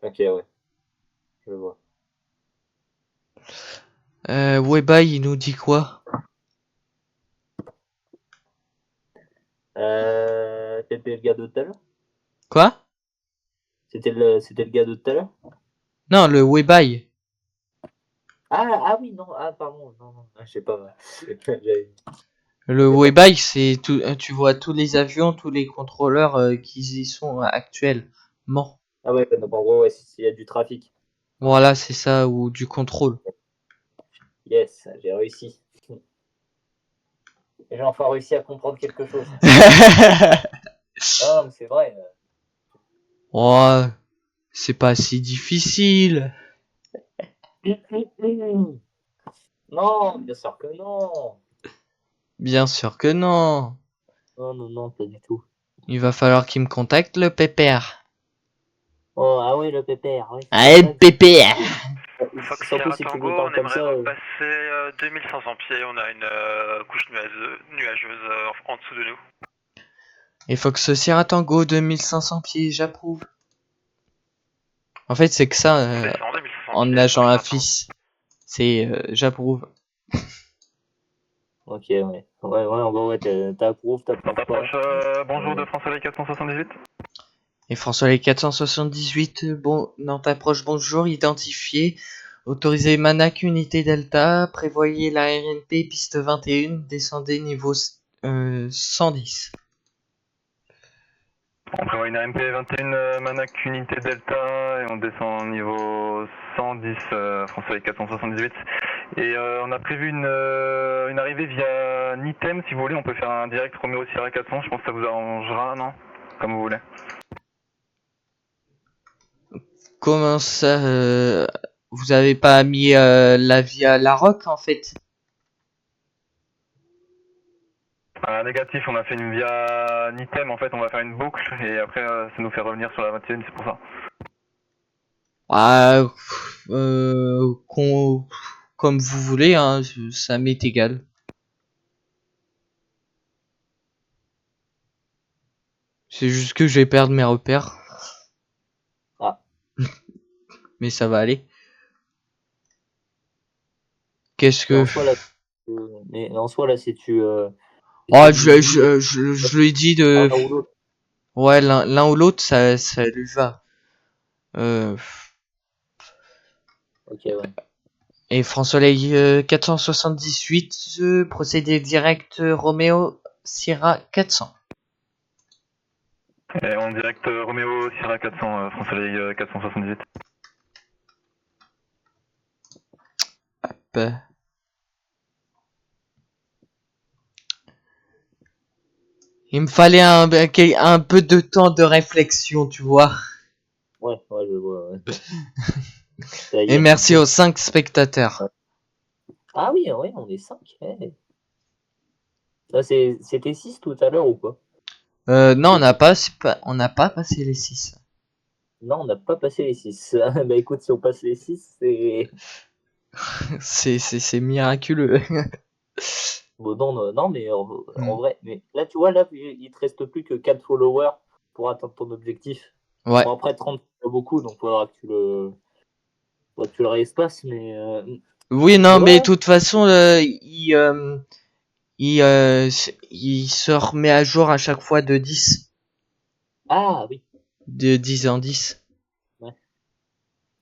Ok, ouais, je vois. Weba, il nous dit quoi? C'était le gars de tout à l'heure? Quoi? C'était le gars de tout à l'heure? Non, le Webai. Ah oui, non, ah pardon, non, je sais pas. J'avais- Le je sais pas. Webai, c'est tout, tu vois tous les avions, tous les contrôleurs qui y sont actuellement. Ah ouais, donc en gros, ouais, s'il y a du trafic. Voilà, c'est ça, ou du contrôle. Yes, j'ai réussi. J'ai enfin réussi à comprendre quelque chose. Non, mais c'est vrai. Oh, c'est pas si difficile. Non, bien sûr que non. Bien sûr que non. Non, non, non, pas du tout. Il va falloir qu'il me contacte le pépère. Oh, ah oui, le pépère, oui, c'est Allez, vrai que pépère. Fox surtout Sierra si tu Tango, lui on parles comme aimerait ça. repasser 2500 pieds, on a une couche nuageuse en dessous de nous. Et Fox Sierra Tango 2500 pieds, j'approuve. En fait, c'est que ça On descend 2500 en pieds nageant pour à l'instant. fils. C'est j'approuve. Ok, ouais. Ouais, ouais, en gros, ouais, t'approuves, t'approuves pas. Approche, bonjour de France Soleil 478. Et François les 478, bon, dans ta approche, bonjour, identifié. Autorisez Manac unité Delta, prévoyez la RNP piste 21, descendez niveau 110. On prévoit une AMP 21 Manac unité Delta et on descend au niveau 110 France Soleil 478. Et on a prévu une arrivée via Nitem, si vous voulez, on peut faire un direct Romeo Sierra 400, je pense que ça vous arrangera, non? Comme vous voulez. Comment ça, vous avez pas mis la via La Roque en fait? Négatif, on a fait une via Nitem, en fait on va faire une boucle et après ça nous fait revenir sur la 21, c'est pour ça. Ah, comme vous voulez, hein, ça m'est égal. C'est juste que je vais perdre mes repères. Ah. Mais ça va aller. Qu'est-ce Mais que... en soi, là, mais en soi, là, si tu. Oh, si tu me dis je lui dis l'un de... ou l'autre. Ouais, l'un ou l'autre, ça lui va. Ok, ouais. Et France-Soleil 478, procédé direct Roméo Sierra 400. Et en direct Roméo Sierra 400, France Soleil 478. Bah. Il me fallait un peu de temps de réflexion, tu vois. Ouais, je vois. Ouais. Ça y Et est. merci aux 5 spectateurs. Ah oui, ouais, on est 5. Ça, c'était 6 tout à l'heure ou pas? Non, on n'a pas passé les 6. Non, on n'a pas passé les 6. Bah écoute, si on passe les 6, c'est. C'est miraculeux. Bon, non, mais en Hmm. vrai. Mais là, tu vois, là, il te reste plus que 4 followers pour atteindre ton objectif. Ouais. Bon, après, 30, c'est pas beaucoup, donc faudra que tu le réespaces, mais. Oui, Mais non, mais de ouais. toute façon, il se remet à jour à chaque fois de 10. Ah oui. De 10 en 10. Ouais.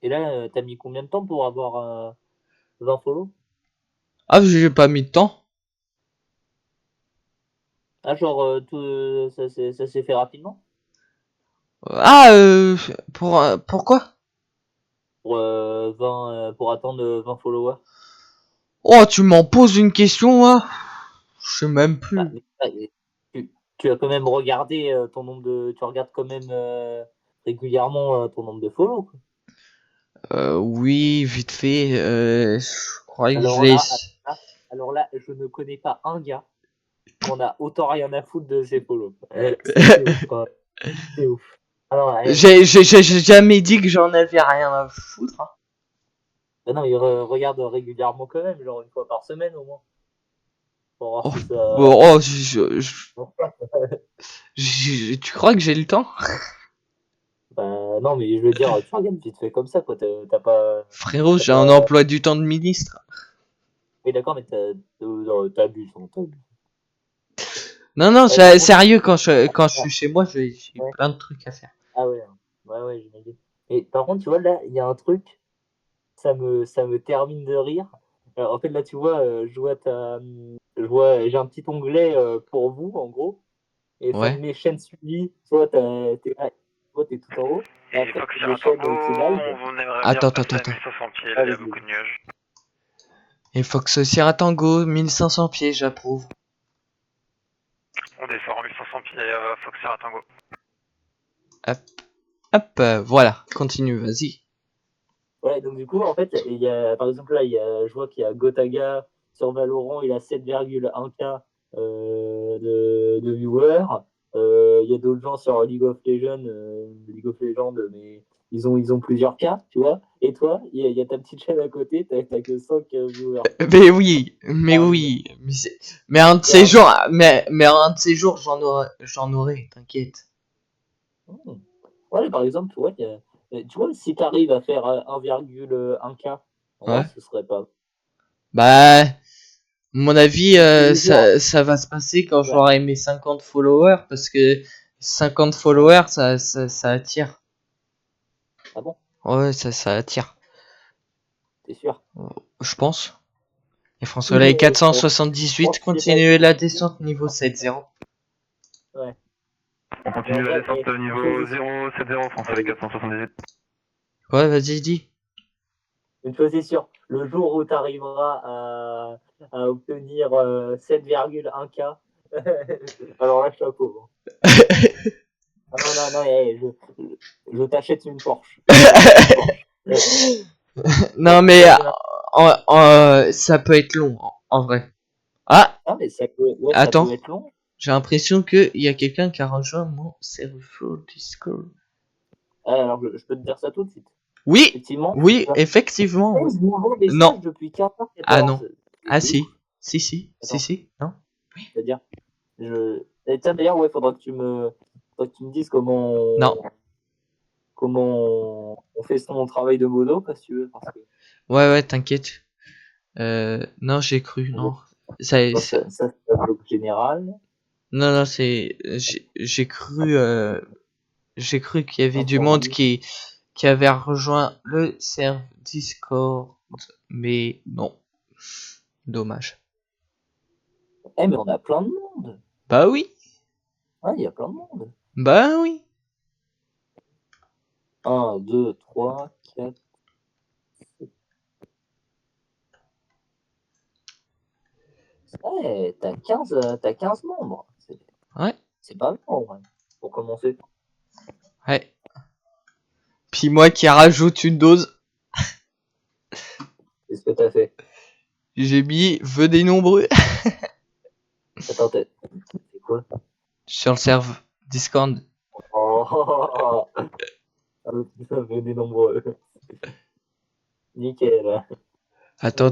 Et là, t'as mis combien de temps pour avoir 20 follow? Ah, j'ai pas mis de temps. Ah, genre, ça s'est fait rapidement? Ah, pourquoi? Pour attendre 20 followers. Oh, tu m'en poses une question, là? Je sais même Bah, plus. tu as quand même regardé ton nombre de. Tu regardes quand même régulièrement ton nombre de follow, quoi. Oui, vite fait. Je crois que je Alors l'ai. là, alors là, je ne connais pas un gars qu'on a autant rien à foutre de ses follow. C'est ouf, quand même. C'est ouf. Alors, J'ai jamais dit que j'en avais rien à foutre, hein. bah non, il regarde régulièrement quand même, genre une fois par semaine au moins. Pour voir Oh, si ça. oh, tu crois que j'ai le temps? Bah, non, mais je veux dire, tu regardes vite fait comme ça, quoi. T'as pas. Frérot, T'as j'ai un pas. emploi du temps de ministre. Oui, d'accord, mais t'abuses, t'abuses. Non, non, Ouais, par contre, sérieux, quand je suis ah, chez moi, j'ai ouais. plein de trucs à faire. Ah ouais, hein. Ouais, j'imagine. Et par contre, tu vois, là, il y a un truc, ça me termine de rire. En fait, là, tu vois, j'ai un petit onglet pour vous, en gros, et ça me Ouais. met chaîne suivie. Tu vois, t'es tout en haut, et Et après, Fox t'as sur des un chaînes tango, qui live. on aimerait bien Attends, attends, passer à attends. 1500 pieds, là, Ah, il y a vas-y. beaucoup de nuages. Et Fox Sierra Tango, 1500 pieds, j'approuve. On descend en 1500 pieds, Fox sur un tango. Hop, hop, voilà, continue, vas-y. Ouais, donc du coup, en fait, il y a, par exemple, là, je vois qu'il y a Gotaga sur Valorant, il a 7,1K de viewers. Il y a d'autres gens sur League of Legends, mais ils ont plusieurs cas, tu vois. Et toi, il y a ta petite chaîne à côté, t'as que 5 viewers. Mais oui, mais Ah, oui. Mais un de c'est ces un- jours, mais un de ces jours, j'en aurai, t'inquiète. Hmm. Ouais, par exemple, tu vois, si t'arrives à faire 1,1K, en vrai, Ouais. ce serait pas. Bah, à mon avis, Tous les jours. ça va se passer quand Ouais. j'aurai mes 50 followers, parce que 50 followers, ça attire. Ah bon, Ouais, ça attire. t'es sûr? Je pense. Et François Soleil Je pense 478, qu'il est pas continuez la descente niveau 7-0. Ouais. On Mais en continue la vrai, descente une chose niveau est sûre. 070, France Soleil 478. Ouais, vas-y, dis. Une chose est sûre. Le jour où tu arriveras à obtenir 7,1K, alors là, chapeau. Ah non, non, non, je t'achète une Porsche. Je t'achète une Porsche. Non, mais ça peut être long, en vrai. Ah, Ah, mais ça peut attends. être long. J'ai l'impression qu'il y a quelqu'un qui a rejoint mon serveur Discord. Alors, je peux te dire ça tout de suite. Oui, Effectivement. oui, Tu as effectivement. 16 nouveaux messages Non. depuis 14. Ah non. C'est Ah ouf. si. Si, Attends. non. C'est-à-dire, Et tiens, d'ailleurs, ouais, faudra que tu me dises comment Non. on fait son travail de modo, si tu veux, parce que Ouais, t'inquiète. Non, j'ai cru, non. Ça, ça c'est un bloc général. non, j'ai cru qu'il y avait du monde qui avait rejoint le serveur Discord, mais non. Dommage. Mais on a plein de monde. Bah oui. Ouais, il y a plein de monde. Bah oui. 1, 2, 3, 4. Ouais, t'as 15 membres. Ouais. C'est pas mal, en vrai, pour commencer. Ouais. Puis moi qui rajoute une dose. Qu'est-ce que t'as fait? J'ai mis vœux des nombreux. Attends, c'est quoi? Sur le serveur Discord. Oh, venez nombreux. Nickel. Attends.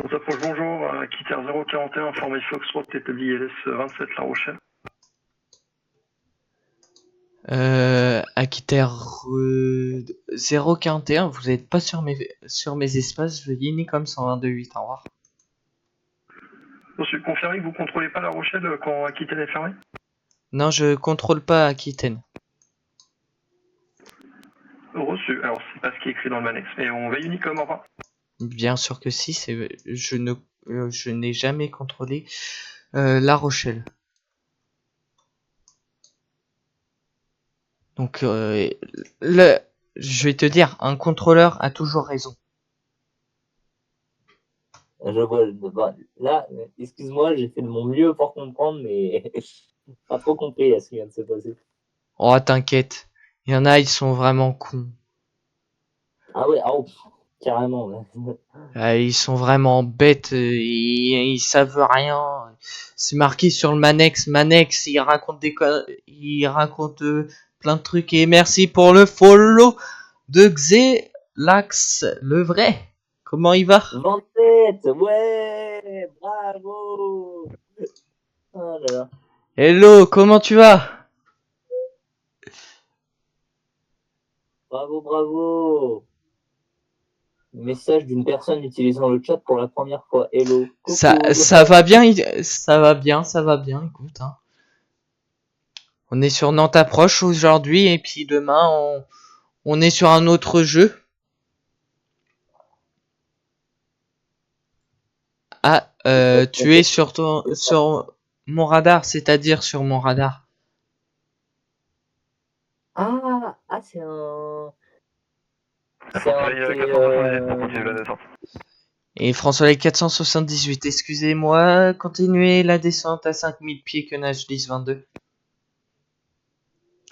On s'approche, bonjour, Quitter 041, informé Foxtrot, établi LS 27 La Rochelle. Aquitaire 041, vous n'êtes pas sur mes espaces, veuillez Nicom 122.8, au revoir. Reçu, confirmé que vous contrôlez pas La Rochelle quand Aquitaine est fermée? Non, je contrôle pas Aquitaine. Reçu, alors c'est pas ce qui est écrit dans le Manex, mais on veille Unicom, au revoir. Bien sûr que si, je n'ai jamais contrôlé La Rochelle. Donc, je vais te dire, un contrôleur a toujours raison. Je vois. Là, excuse-moi, j'ai fait de mon mieux pour comprendre, mais pas trop compris ce qui vient de se passer. Oh, t'inquiète. Il y en a, ils sont vraiment cons. Ah ouais, carrément. Ils sont vraiment bêtes. Ils savent rien. C'est marqué sur le Manex. Il raconte plein de trucs. Et merci pour le follow de Xelax, le vrai. Comment il va? 27, ouais, bravo. Oh là là. Hello, comment tu vas? Bravo. Message d'une personne utilisant le chat pour la première fois. Hello. Coucou. Ça va bien, ça va bien, écoute. Hein. On est sur Nantes Approche aujourd'hui et puis demain on est sur un autre jeu. Ah, tu es sur mon radar, c'est-à-dire sur mon radar. Ah, c'est un... François 478 pour continuer la descente. Et François 478, excusez-moi, continuez la descente à 5000 pieds que nage 10-22.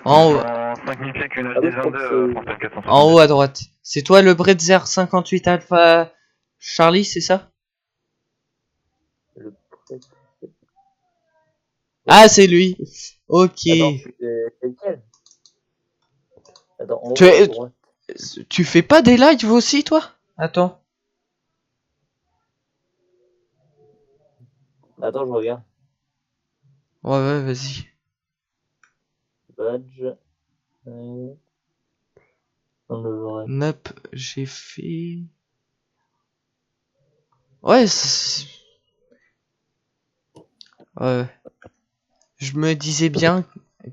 En haut. 5000 pieds que nage 10-22, François 478. En haut à droite. C'est toi le Bretzer 58 Alpha Charlie, c'est ça? Ah, c'est lui. Ok. Attends, en haut à droite. Tu fais pas des lives aussi, toi? Attends. Attends, je regarde. Ouais, vas-y. Badge. Nope, j'ai fait... Ouais, je me disais bien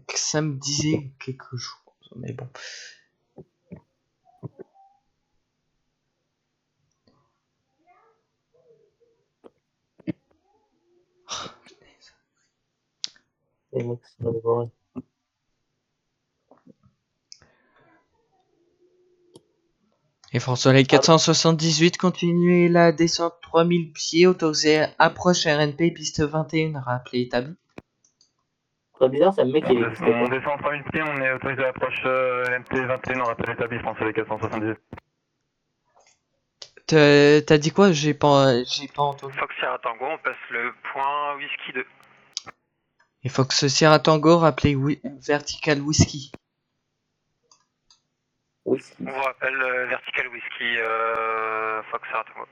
que ça me disait quelque chose, mais bon. Et François les 478, continuez la descente 3000 pieds, autorisé approche RNP piste 21, rappelé établi. Très bizarre, ça me met qu'il On existait pas. descend en 3000 pieds, on est autorisé à l'approche MT21, on rappelle établi François 478. T'as dit quoi? J'ai pas entendu. Fox Sierra Tango, on passe le point whisky 2. Il faut que ce Sierra Tango rappelez Vertical Whisky. Whisky. On vous rappelle Vertical Whisky, Fox Sierra Tango.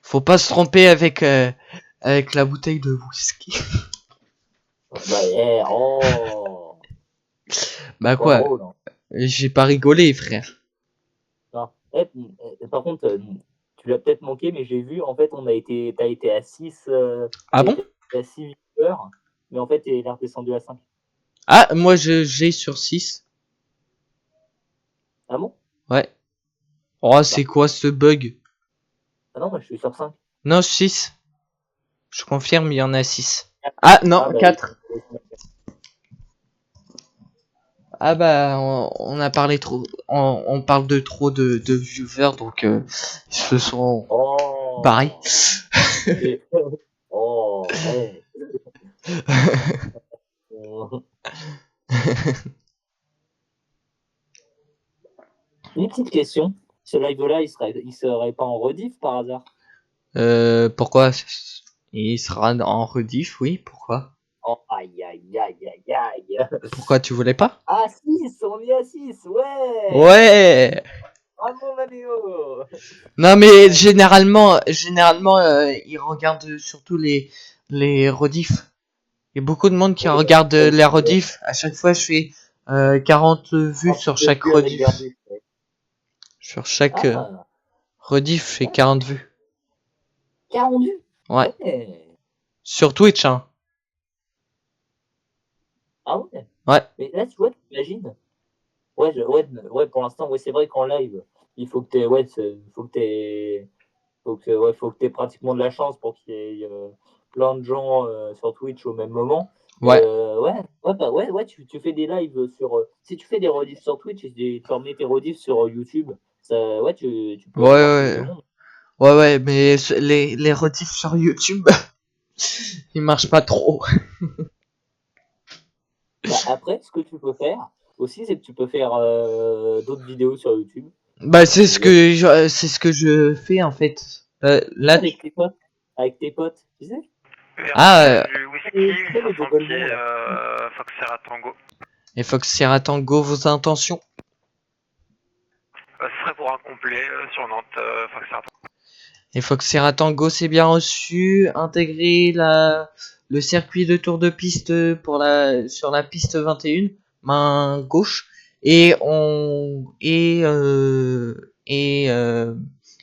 Faut pas se tromper avec la bouteille de whisky. Bah, oh. Bah Pas quoi? drôle, hein. J'ai pas rigolé, frère. Non. Par contre, tu l'as peut-être manqué, mais j'ai vu, en fait, t'as été à 6. Ah bon? À 6 viewers, mais en fait, t'es redescendu à 5. Ah, moi j'ai sur 6. Ah bon? Ouais. Oh, c'est quoi ce bug? Ah non, moi je suis sur 5. Non, 6. Je confirme, il y en a 6. Ah non, Ah, bah, 4. Ah bah, on a parlé trop. On parle de trop de viewers, donc ils se sont Oh. barrés. Oh, hey. Une petite question. Ce live-là, il serait pas en rediff par hasard? Pourquoi? Il sera en rediff, oui, pourquoi? Oh, aïe, aïe, aïe, aïe, aïe. Pourquoi tu voulais pas? Ah, 6, on est à 6, ouais. Ouais! Bravo, Manéo. Non mais généralement ils regardent surtout les rediffs. Il y a beaucoup de monde qui Ouais, regarde les rediffs. À chaque fois je fais 40 vues sur chaque rediff. Sur chaque Ah, rediff je fais 40 vues. 40 vues. Ouais. Ouais. Sur Twitch hein. Ah ouais. Ouais. Mais là, tu vois, t'imagines. Ouais, pour l'instant, ouais, c'est vrai qu'en live, il faut que t'aies, ouais, faut que t'aies pratiquement de la chance pour qu'il y ait plein de gens sur Twitch au même moment. Ouais. Tu fais des lives sur. Si tu fais des rediffs sur Twitch et tu remets tes rediffs sur YouTube, ça, ouais, tu peux Ouais, avoir plus ouais. de monde. Ouais, mais les rediffs sur YouTube, ils marchent pas trop. Bah, après, ce que tu peux faire aussi, c'est que tu peux faire d'autres vidéos sur YouTube. Bah c'est ce que je fais en fait. Là Avec tes potes. Avec tes potes, tu sais. Ah, Du whisky, tu sais, les 500 Google pieds, Ball. Fox Sierra Tango. et Fox Sierra Tango, vos intentions? Ce serait pour un complet sur Nantes, Fox Sierra Tango. Et Fox Sierra Tango, c'est bien reçu. Intégrer le circuit de tour de piste sur la piste 21, main gauche. Et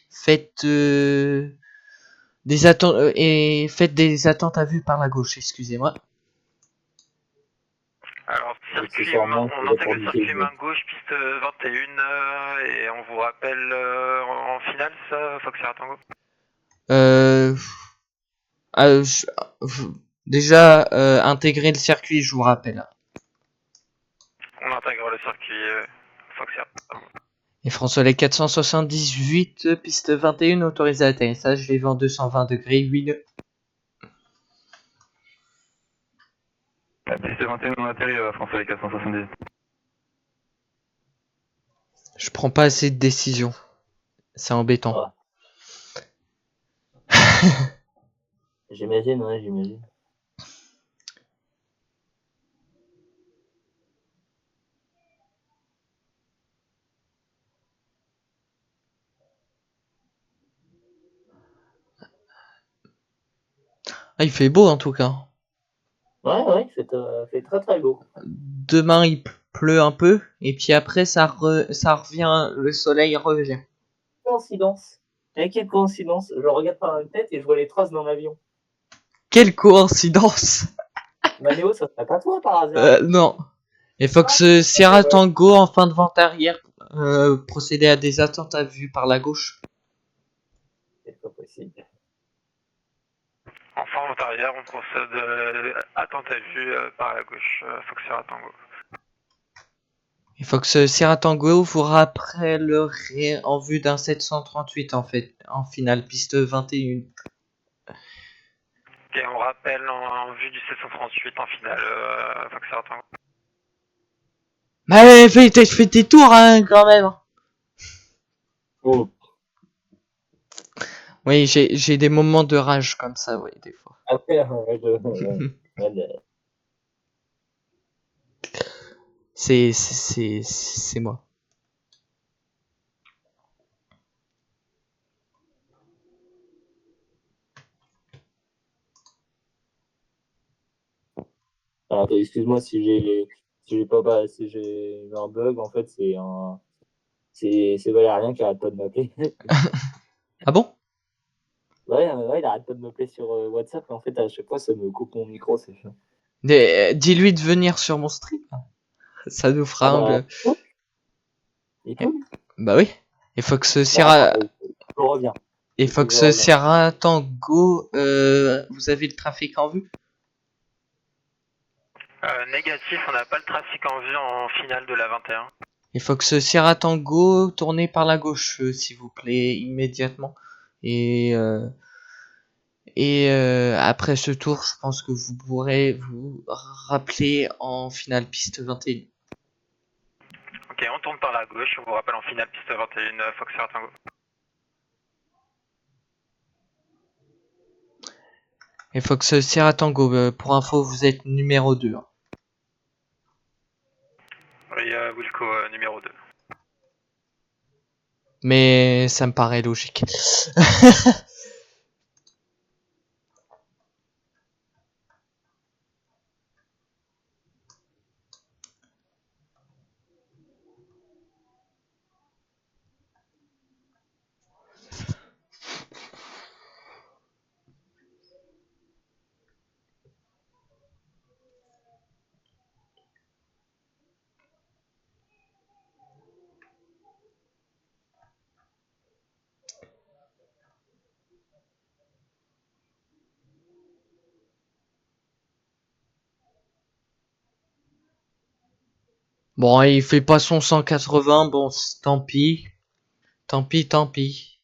faites faites des attentes à vue par la gauche, excusez-moi. Alors, C'est sûrement on que intègre le pour circuit du main gauche, piste 21, et on vous rappelle en finale, ça, Fox Sierra Tango. Déjà, intégrer le circuit, je vous rappelle. On intègre le circuit Fox Sierra Tango. Et François les 478, piste 21, autorisé à atterrissage, les vents 220 degrés, 8 nœuds. La piste 21, on atterrit François les 470. Je prends pas assez de décisions. C'est embêtant. Ouais. J'imagine, ouais, j'imagine. Ah, il fait beau en tout cas. Ouais, il fait très très beau. Demain il pleut un peu et puis après ça revient, le soleil revient. Coïncidence. Quelle coïncidence. Je regarde par la tête et je vois les traces d'un avion. Quelle coïncidence. Manéo, ça serait pas toi par hasard? Non. Et Fox Sierra Tango en fin de vente arrière, procéder à des attentes à vue par la gauche. C'est pas possible. En forme arrière, on procède attente à vue par la gauche, Fox Sierra Tango. Et Fox Sierra Tango vous rappellerait en vue d'un 738 en fait, en finale piste 21. Ok, on rappelle en vue du C138 en finale, Foxtrot Tango. Mais fais tes tours, hein, quand même. Oh. Oui, j'ai des moments de rage comme ça, oui, des fois. Après, C'est moi. alors, excuse-moi si j'ai eu un bug, en fait, c'est Valérien qui arrête pas de m'appeler. Ah bon? Ouais, il arrête pas de m'appeler sur WhatsApp, et en fait, à chaque fois, ça me coupe mon micro, c'est chiant. Dis-lui de venir sur mon stream. Ça nous fera Ah bah, un... il peut, lui. Bah oui. Et Fox Non, Sierra... je reviens. Et Il faut que je Fox revienne. Sierra Tango, vous avez le trafic en vue? Négatif, on n'a pas le trafic en vue en finale de la 21. Et Fox Sierra Tango, tournez par la gauche, s'il vous plaît, immédiatement. Et après ce tour, je pense que vous pourrez vous rappeler en finale piste 21. Ok, on tourne par la gauche, on vous rappelle en finale piste 21, Foxtrot Tango. Et Fox Sierra Tango, pour info, vous êtes numéro 2. Hein. Oui, Wilco numéro 2. Mais ça me paraît logique. Bon, il fait pas son 180, bon, tant pis. Tant pis.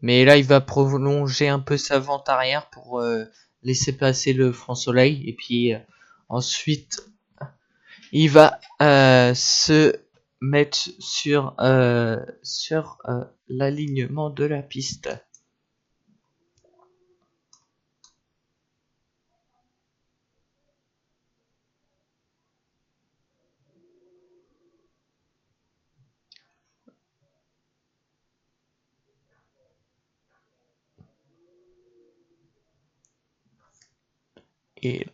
Mais là, il va prolonger un peu sa vente arrière pour laisser passer le franc soleil. Et puis ensuite, il va se mettre sur l'alignement de la piste. Et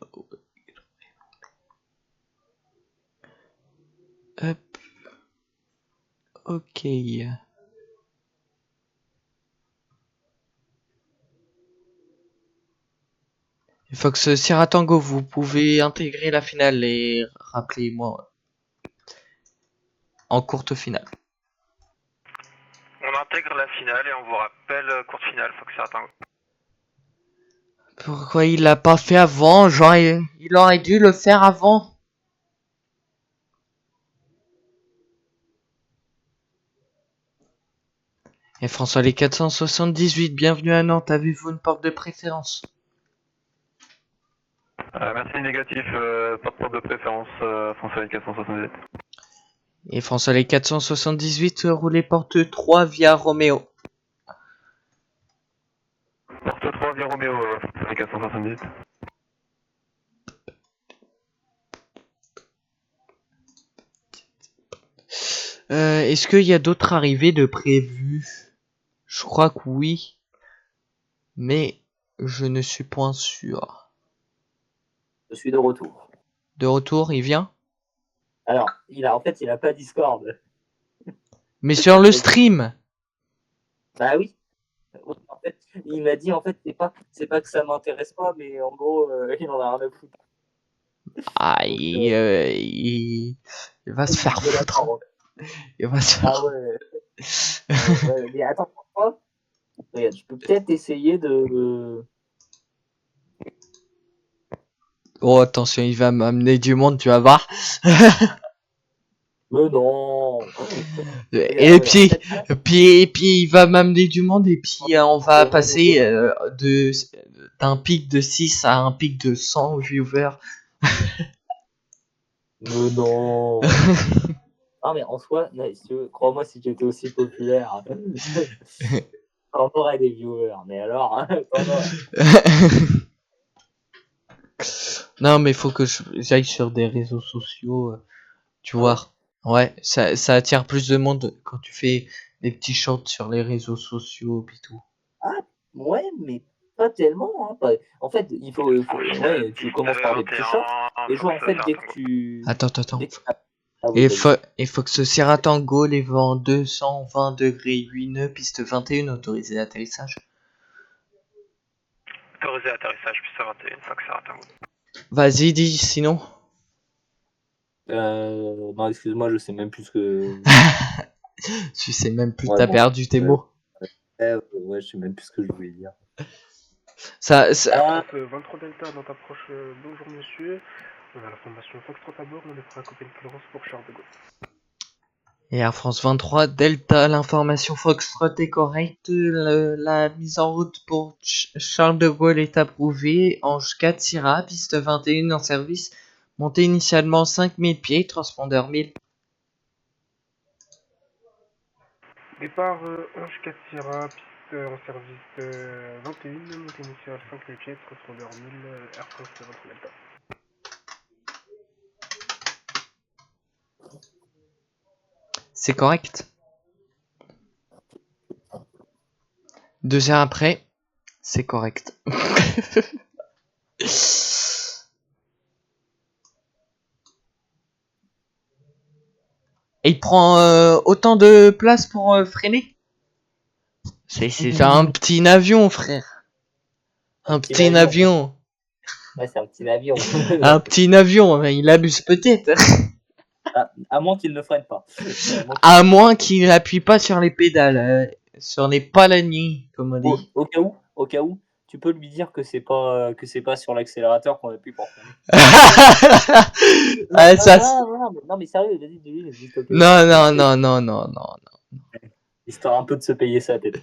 hop, ok. Fox Sierra Tango, vous pouvez intégrer la finale et rappelez-moi en courte finale. On intègre la finale et on vous rappelle courte finale, Foxtrot Tango. Pourquoi il l'a pas fait avant? Genre, il aurait dû le faire avant. Et François les 478, bienvenue à Nantes, avez-vous une porte de préférence? Merci, négatif, pas de porte de préférence, François 478. Et François les 478, roulez porte 3 via Roméo. Porte 3 via Roméo, François 478. Est-ce qu'il y a d'autres arrivées de prévues? Je crois que oui. Mais je ne suis point sûr. Je suis de retour. De retour, il vient? Alors, il a pas Discord. Mais sur le stream! Bah oui. En fait, il m'a dit, en fait, c'est pas que ça m'intéresse pas, mais en gros, il en a rien à foutre. Ah, Donc, il va se faire de la foutre. parole. Il va se faire... Ah ouais. Ouais, mais attends, pourquoi? Regarde, je peux peut-être essayer de. Oh, attention, il va m'amener du monde, tu vas voir. Mais non. Et Regarde, puis, peut-être pas. il va m'amener du monde et puis on va passer d'un pic de 6 à un pic de 100 viewers. Mais non. Ah, mais en soi, non, si tu veux, crois-moi, si j'étais aussi populaire, t'en aurais des viewers. Mais alors, t'en aurais. Non, mais faut que j'aille sur des réseaux sociaux, tu Ah ouais? vois. Ouais, ça attire plus de monde quand tu fais des petits shorts sur les réseaux sociaux et tout. Ah, ouais, mais pas tellement. Hein. En fait, ouais, tu commences par des petits shorts. 21, Et Fox genre, en fait, Sierra Tango. Attends. dès que ah oui, vas-y. Et Fox Sierra Tango, les vents 220 degrés 8 nœuds, piste 21, autorisé d'atterrissage. Autorisé atterrissage, piste 21, Fox Sierra Tango. Vas-y, dis, sinon. Non, excuse-moi, je sais même plus ce que. Tu sais même plus, Ouais, t'as bon. perdu tes mots. Ouais, je sais même plus ce que je voulais dire. Ça, Ah, 23 Delta dans ta approche, bonjour monsieur. On a la formation Foxtrot à bord, on est prêt à couper une Florence pour Charles de Gaulle. Et Air France 23, Delta, l'information Foxtrot est correcte. La mise en route pour Charles de Gaulle est approuvée. Ange 4 Sierra, piste 21 en service. Montée initialement 5000 pieds, transpondeur 1000. Départ Ange 4 Sierra, piste en service 21, montée initiale 5000 pieds, transpondeur 1000, Air France 23 Delta. C'est correct. 2 heures après, c'est correct. Et il prend autant de place pour freiner. C'est un petit avion, frère. Un petit avion. ouais, c'est un petit avion. Un petit avion, il abuse peut-être. À moins qu'il ne freine pas. À moins qu'il appuie pas sur les pédales, sur les palaniers, comme on dit. Au cas où, tu peux lui dire que c'est pas sur l'accélérateur qu'on appuie pour freiner. Ah, ça, Non, mais sérieux, vas-y, dis-lui, juste au cas où. non. Histoire un peu de se payer sa tête.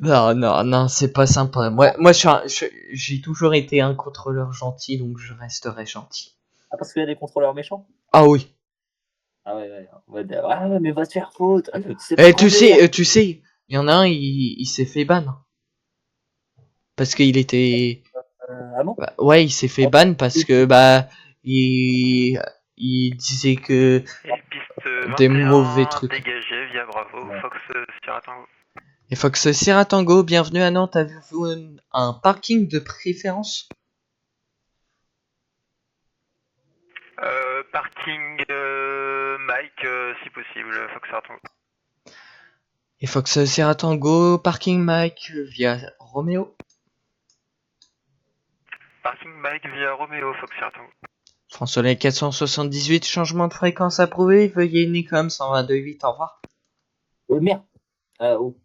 Non, c'est pas sympa. Moi, j'ai toujours été un contrôleur gentil, donc je resterai gentil. Ah, parce qu'il y a des contrôleurs méchants? Ah oui. Ah ouais. On va dire, ah, mais va te faire foutre. Tu sais, il y en a un, il s'est fait ban. Parce qu'il était... Ah bon? Bah, ouais, il s'est fait ban parce que, il disait que Et piste des 21, mauvais trucs. dégagé via Bravo, Ouais. Fox Sierra Tango. Et Fox Sierra Tango, bienvenue à Nantes. Avez-vous un parking de préférence? Parking Mike, si possible, Fox Sierra Tango. Et Fox Sierra Tango, parking Mike via Romeo. Parking Mike via Romeo, Fox Sierra Tango. France Soleil 478, changement de fréquence approuvé. Veuillez Nicom 122.8, au revoir. Merde. Oh.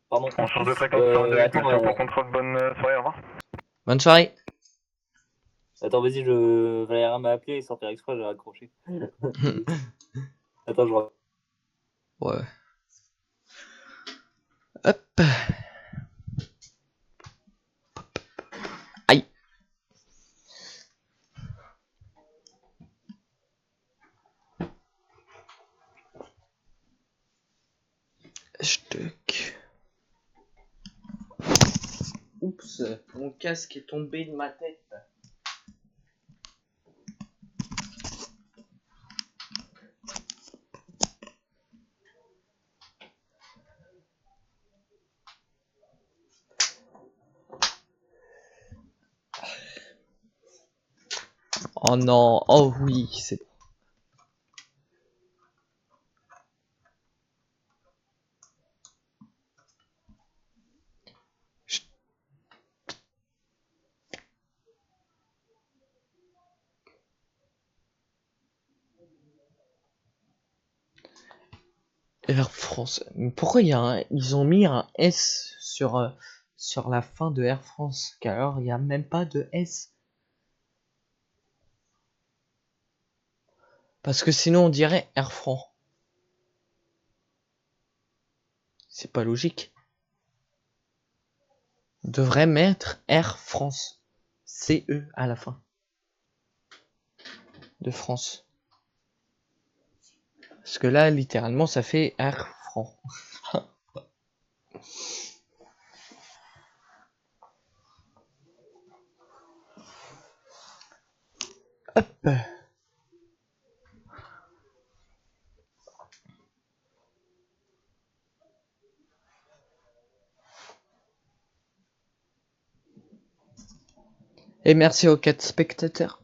Pardon. On change de fréquence 102, Attends, merci pour contrôle, bonne soirée, au revoir. Bonne soirée. Attends, vas-y, Valérien m'a appelé, sans faire exprès, j'ai raccroché. Attends, je vois. Ouais. Hop. Aïe. Stuck. Oups, mon casque est tombé de ma tête. Oh non, oh oui, c'est bon. Air France. Mais pourquoi ils ont mis un S sur la fin de Air France, qu'alors il n'y a même pas de S. Parce que sinon on dirait Air France. C'est pas logique. On devrait mettre Air France. CE à la fin. De France. Parce que là, littéralement, ça fait Air France. Hop. Et merci aux 4 spectateurs.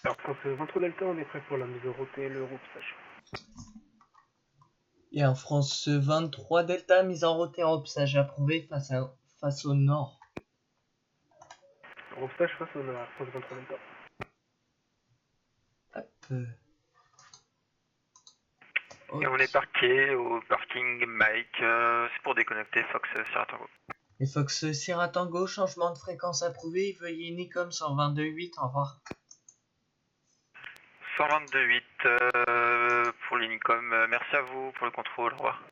Alors, France 23 Delta, on est prêt pour la mise en route et le repsage. Et en France 23 Delta, mise en route et repsage approuvé face au nord. Repsage face au nord, France 23 Delta. Hop. Et on est parqué au parking Mike. C'est pour déconnecter Fox Sierra Tango. Et Fox Sierra Tango, changement de fréquence approuvé. Veuillez Nicom 122.8, au revoir. 122.8 pour l'Unicom. Merci à vous pour le contrôle. Au revoir.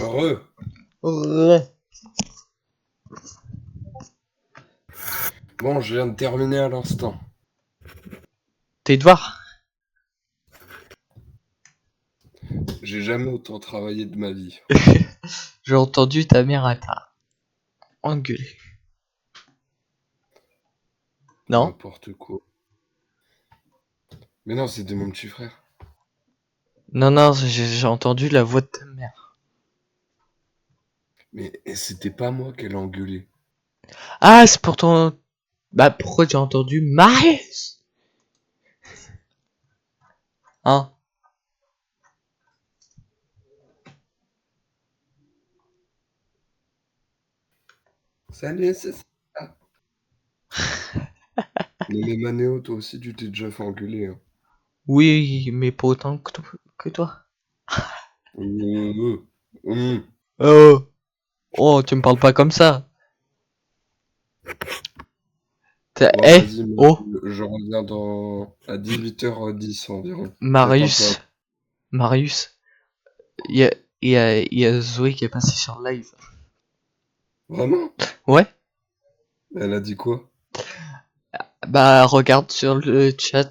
Heureux. Ouais. Bon, je viens de terminer à l'instant. Tes devoirs. J'ai jamais autant travaillé de ma vie. J'ai entendu ta mère à ta engueulé. Non? N'importe quoi. Mais non, c'était mon petit frère. Non, j'ai entendu la voix de ta mère. Mais c'était pas moi qu'elle a engueulé. Ah, c'est pour ton... Bah, pourquoi j'ai entendu Marius? Hein? Salut, c'est ça. Mais Manéo, toi aussi, tu t'es déjà fait engueuler. Hein. Oui, mais pas autant que toi. Mmh. Oh, oh, tu me parles pas comme ça. Bon, Eh, vas-y, oh, je reviens à 18h10 environ. Marius, Marius, il y a Zoé qui est passée sur live. Vraiment? Ouais? Elle a dit quoi? Bah, regarde sur le chat.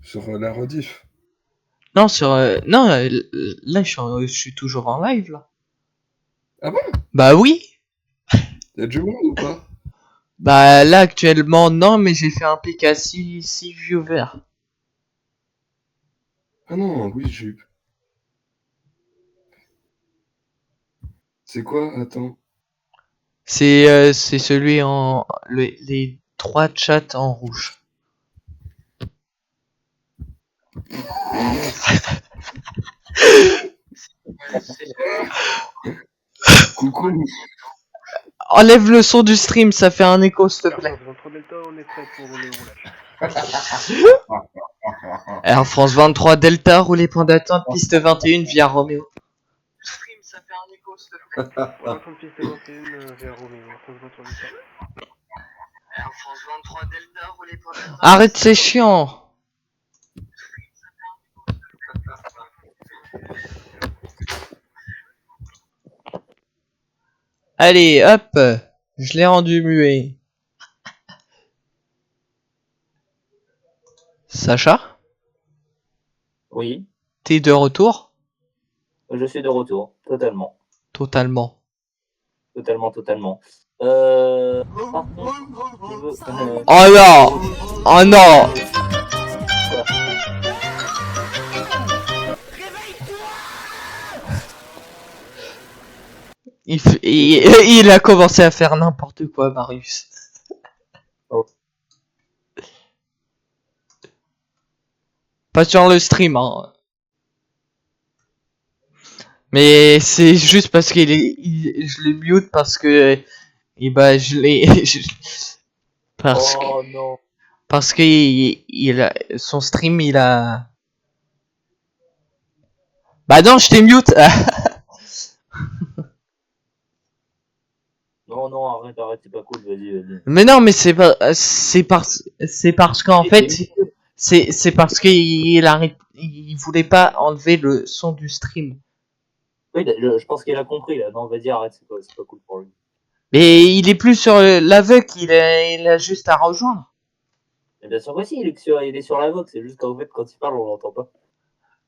Sur la rediff? Non, non, là, je suis toujours en live, là. Ah bon? Bah oui! Y'a du monde ou pas? Bah là, actuellement, non, mais j'ai fait un pic à 6 viewers. Ah non, oui, j'ai eu. C'est quoi? Attends. C'est celui les 3 chats en rouge. Coucou. Enlève le son du stream, ça fait un écho, s'il te plaît. France 23 Delta, on est prêt pour le roulage. Air France 23 Delta, roulez point d'attente, piste 21 via Roméo. Stream, ça fait un écho, s'il te plaît. On va prendre piste 21 vers Roméo, France 23 Delta. Air France 23 Delta, roulez point d'attente. Arrête, c'est chiant. Allez, hop, je l'ai rendu muet. Sacha, Oui, t'es de retour? je suis de retour, totalement. Totalement. Totalement. Par contre, je veux. Oh non! Oh non! Quoi? Il a commencé à faire n'importe quoi, Marius. Oh. Pas sur le stream, hein. Mais c'est juste parce qu'il est, je l'ai mute parce que, et bah, je l'ai, parce que, Oh non. parce que il a, son stream, il a, bah non, je t'ai mute. Non, arrête, c'est pas cool, vas-y. Mais non, mais c'est pas, c'est parce qu'en fait, c'est parce qu'il arrête, il voulait pas enlever le son du stream. Oui, je pense qu'il a compris là. Non, vas-y, arrête, c'est pas cool pour lui. Mais il est plus sur l'aveugle, il a juste à rejoindre. Et bien sûr, aussi, il est sur la Vox, c'est juste qu'en fait, quand il parle, on l'entend pas.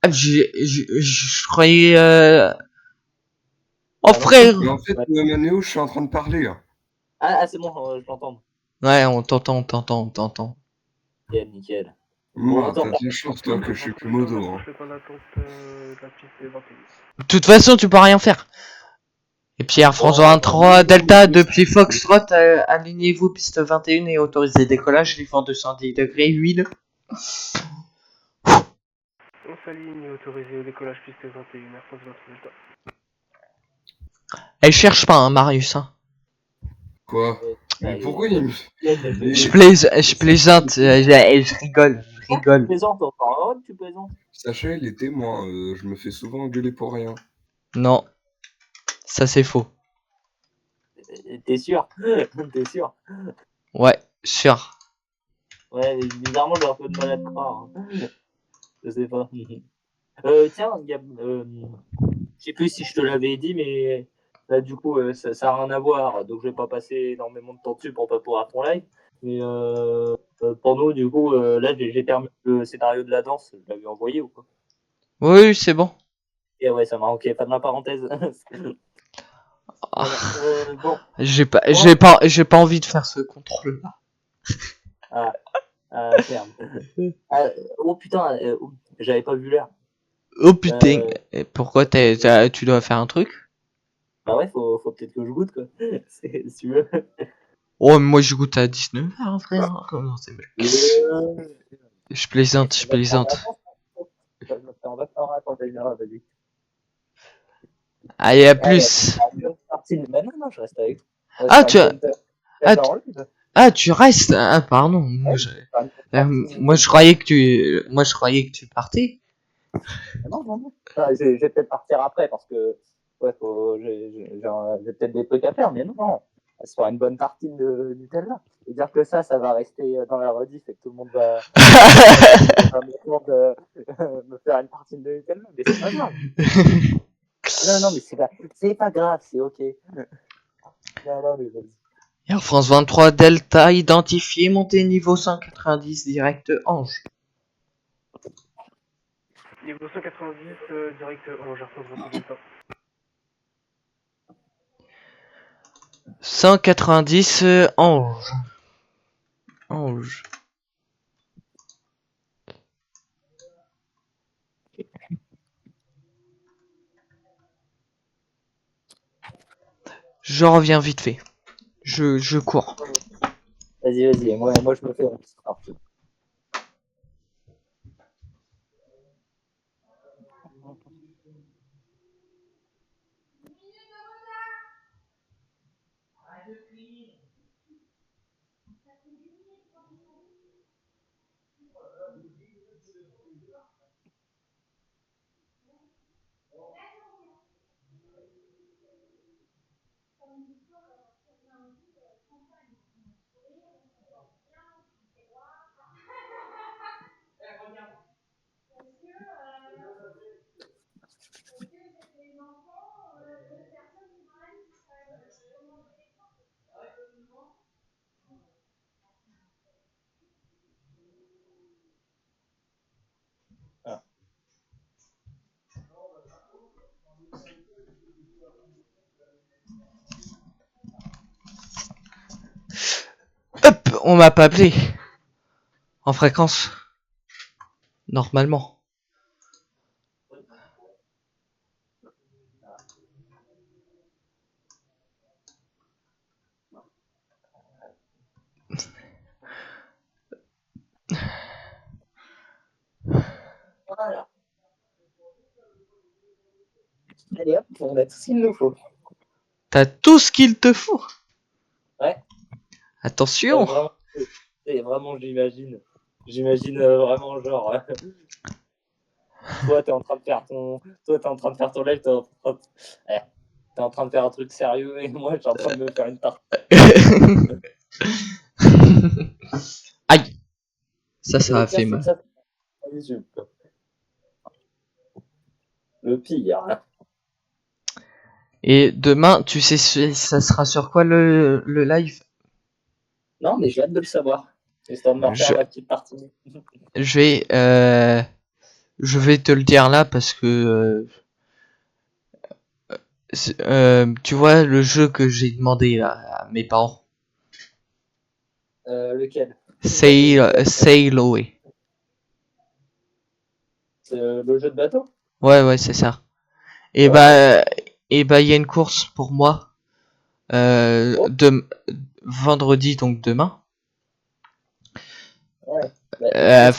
Ah, je croyais, oh Ah non, frère! Mais en fait, Manéo, je suis en train de parler, là. c'est bon, je l'entends. Ouais, on t'entend. Nickel. Moi, Bon, t'as de la chance, toi, que je suis plus modo, hein. Je suis en attente de la piste des 21. De toute façon, tu peux rien faire. Et puis Air France 23 Delta depuis Foxtrot, alignez-vous piste 21 et autorisez décollage, les vents 210 degrés, huile. On s'aligne, autorisé au décollage piste 21, Air France 23 Delta. Elle cherche pas, hein, Marius. Hein. Quoi? Mais pourquoi il me... Je plaisante, je rigole. Tu plaisantes encore, tu plaisantes. Sacha, il est témoin, je me fais souvent engueuler pour rien. Non, ça c'est faux. T'es sûr? T'es sûr? Ouais, sûr. Ouais, mais bizarrement, j'ai un peu de mal à te croire. Hein. Je sais pas. Tiens, je sais plus si je te l'avais dit, mais là, du coup, ça a rien à voir. Donc, je vais pas passer énormément de temps dessus pour pas pouvoir ton live. Mais pour nous, du coup, là, j'ai terminé le scénario de la danse. Je l'avais envoyé ou quoi? Oui, c'est bon. Et ouais, ça m'a manqué. Pas de la parenthèse. Ah, Voilà. Bon. j'ai pas envie de faire ce contrôle là. Merde. Oh putain, j'avais pas vu l'heure. Oh putain, et pourquoi tu dois faire un truc? Bah ouais, faut peut-être que je goûte quoi. Si tu veux. Oh, mais moi je goûte à 19h, frère. Comment c'est mal. Je plaisante. Allez, à plus. Bah non, je reste avec toi. Ah, tu restes. Ah, pardon. Moi, je croyais que tu partais. Non. Je vais peut-être partir après parce que ouais, j'ai peut-être des trucs à faire, mais non. Ça sera une bonne partie de Nutella. Et dire que ça va rester dans la rediff et que tout le monde va me faire une partie de Nutella, mais c'est pas grave. Non, mais c'est pas grave, c'est ok. Non, mais vas-y. Air France 23 Delta identifié, montée niveau 190 direct Ange. Niveau 190, direct Ange, Air France 23 Delta. 190 Ange. Ange. Je reviens vite fait. Je cours. Vas-y, moi je me fais un petit parti. On m'a pas appelé. En fréquence. Normalement. Voilà. Allez hop, on a tout ce qu'il nous faut. T'as tout ce qu'il te faut. Ouais. Attention. Vraiment, j'imagine. J'imagine vraiment genre. Toi, t'es en train de faire ton live, t'es en train de faire un truc sérieux et moi, je suis en train de me faire une tarte. Aïe. Ça a fait mal. Le pire. Et demain, tu sais, ça sera sur quoi le live? Non, mais j'ai hâte de le savoir. Histoire de me refaire ma petite partie. Je vais te le dire là parce que tu vois le jeu que j'ai demandé à mes parents. Lequel? Sail Away. C'est le jeu de bateau? Ouais, c'est ça. Et Ouais. il y a une course pour moi vendredi, donc demain. Ouais. Bah,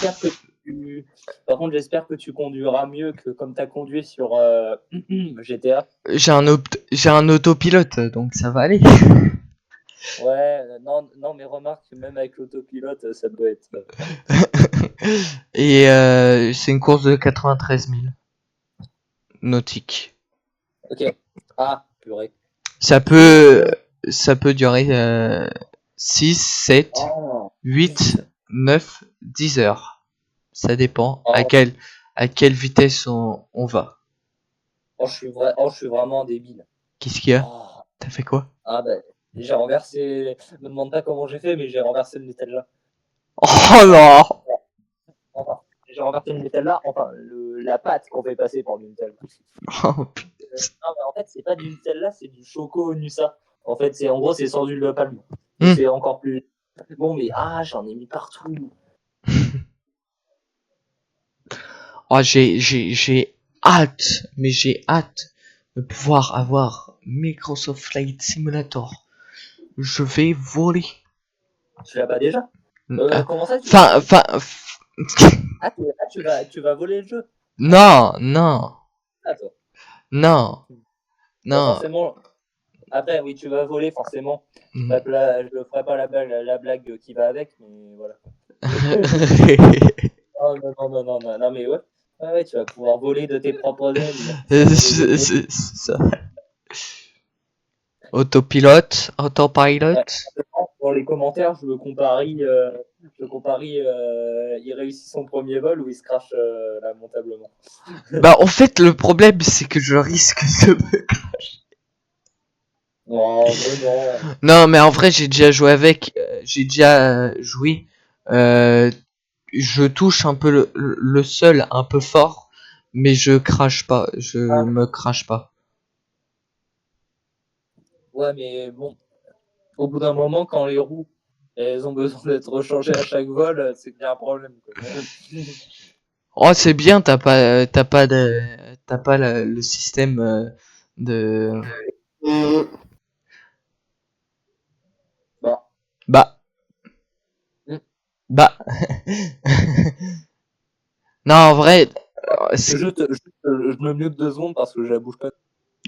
par contre, j'espère que tu conduiras mieux que comme t'as conduit sur GTA. J'ai un autopilote, donc ça va aller. Ouais, non, mais remarque, même avec l'autopilote, ça peut être. Et c'est une course de 93 000 nautiques. Ok. Ah, purée. Ça peut durer 6, 7, 8, 9, 10 heures. Ça dépend à quelle vitesse on va. Je suis vraiment débile. Qu'est-ce qu'il y a? Oh. T'as fait quoi? Ah ben, j'ai renversé. Me demande pas comment j'ai fait, mais j'ai renversé le Nutella. Oh non! Enfin, j'ai renversé le Nutella, enfin, la pâte qu'on fait passer pour le Nutella. Oh, putain. Non, mais en fait, c'est pas du Nutella, c'est du Choco Nusa. En fait, en gros, c'est sans huile de palme. C'est encore plus. Bon, mais j'en ai mis partout. Oh, j'ai hâte, mais j'ai hâte de pouvoir avoir Microsoft Flight Simulator. Je vais voler. Tu l'as pas déjà? Comment ça tu vas voler le jeu? Non. Attends. Non. Bon, forcément. Après, oui, tu vas voler, forcément. Je ne ferai pas la blague qui va avec, mais voilà. Non, mais ouais. Ouais, tu vas pouvoir voler de tes propres ailes. C'est ça. Autopilot. Ouais. Dans les commentaires, je comparie, il réussit son premier vol ou il se crache lamentablement. Bah, en fait, le problème, c'est que je risque de me cracher. Non. Non, mais en vrai, j'ai déjà joué avec. Je touche un peu le sol un peu fort, mais je crache pas. Je me crache pas. Ouais, mais bon, au bout d'un moment, quand les roues elles ont besoin d'être rechangées à chaque vol, c'est bien un problème. Oh, c'est bien, t'as pas le système de. Bah. Non, en vrai. Je me mute 2 secondes parce que je la bouge pas.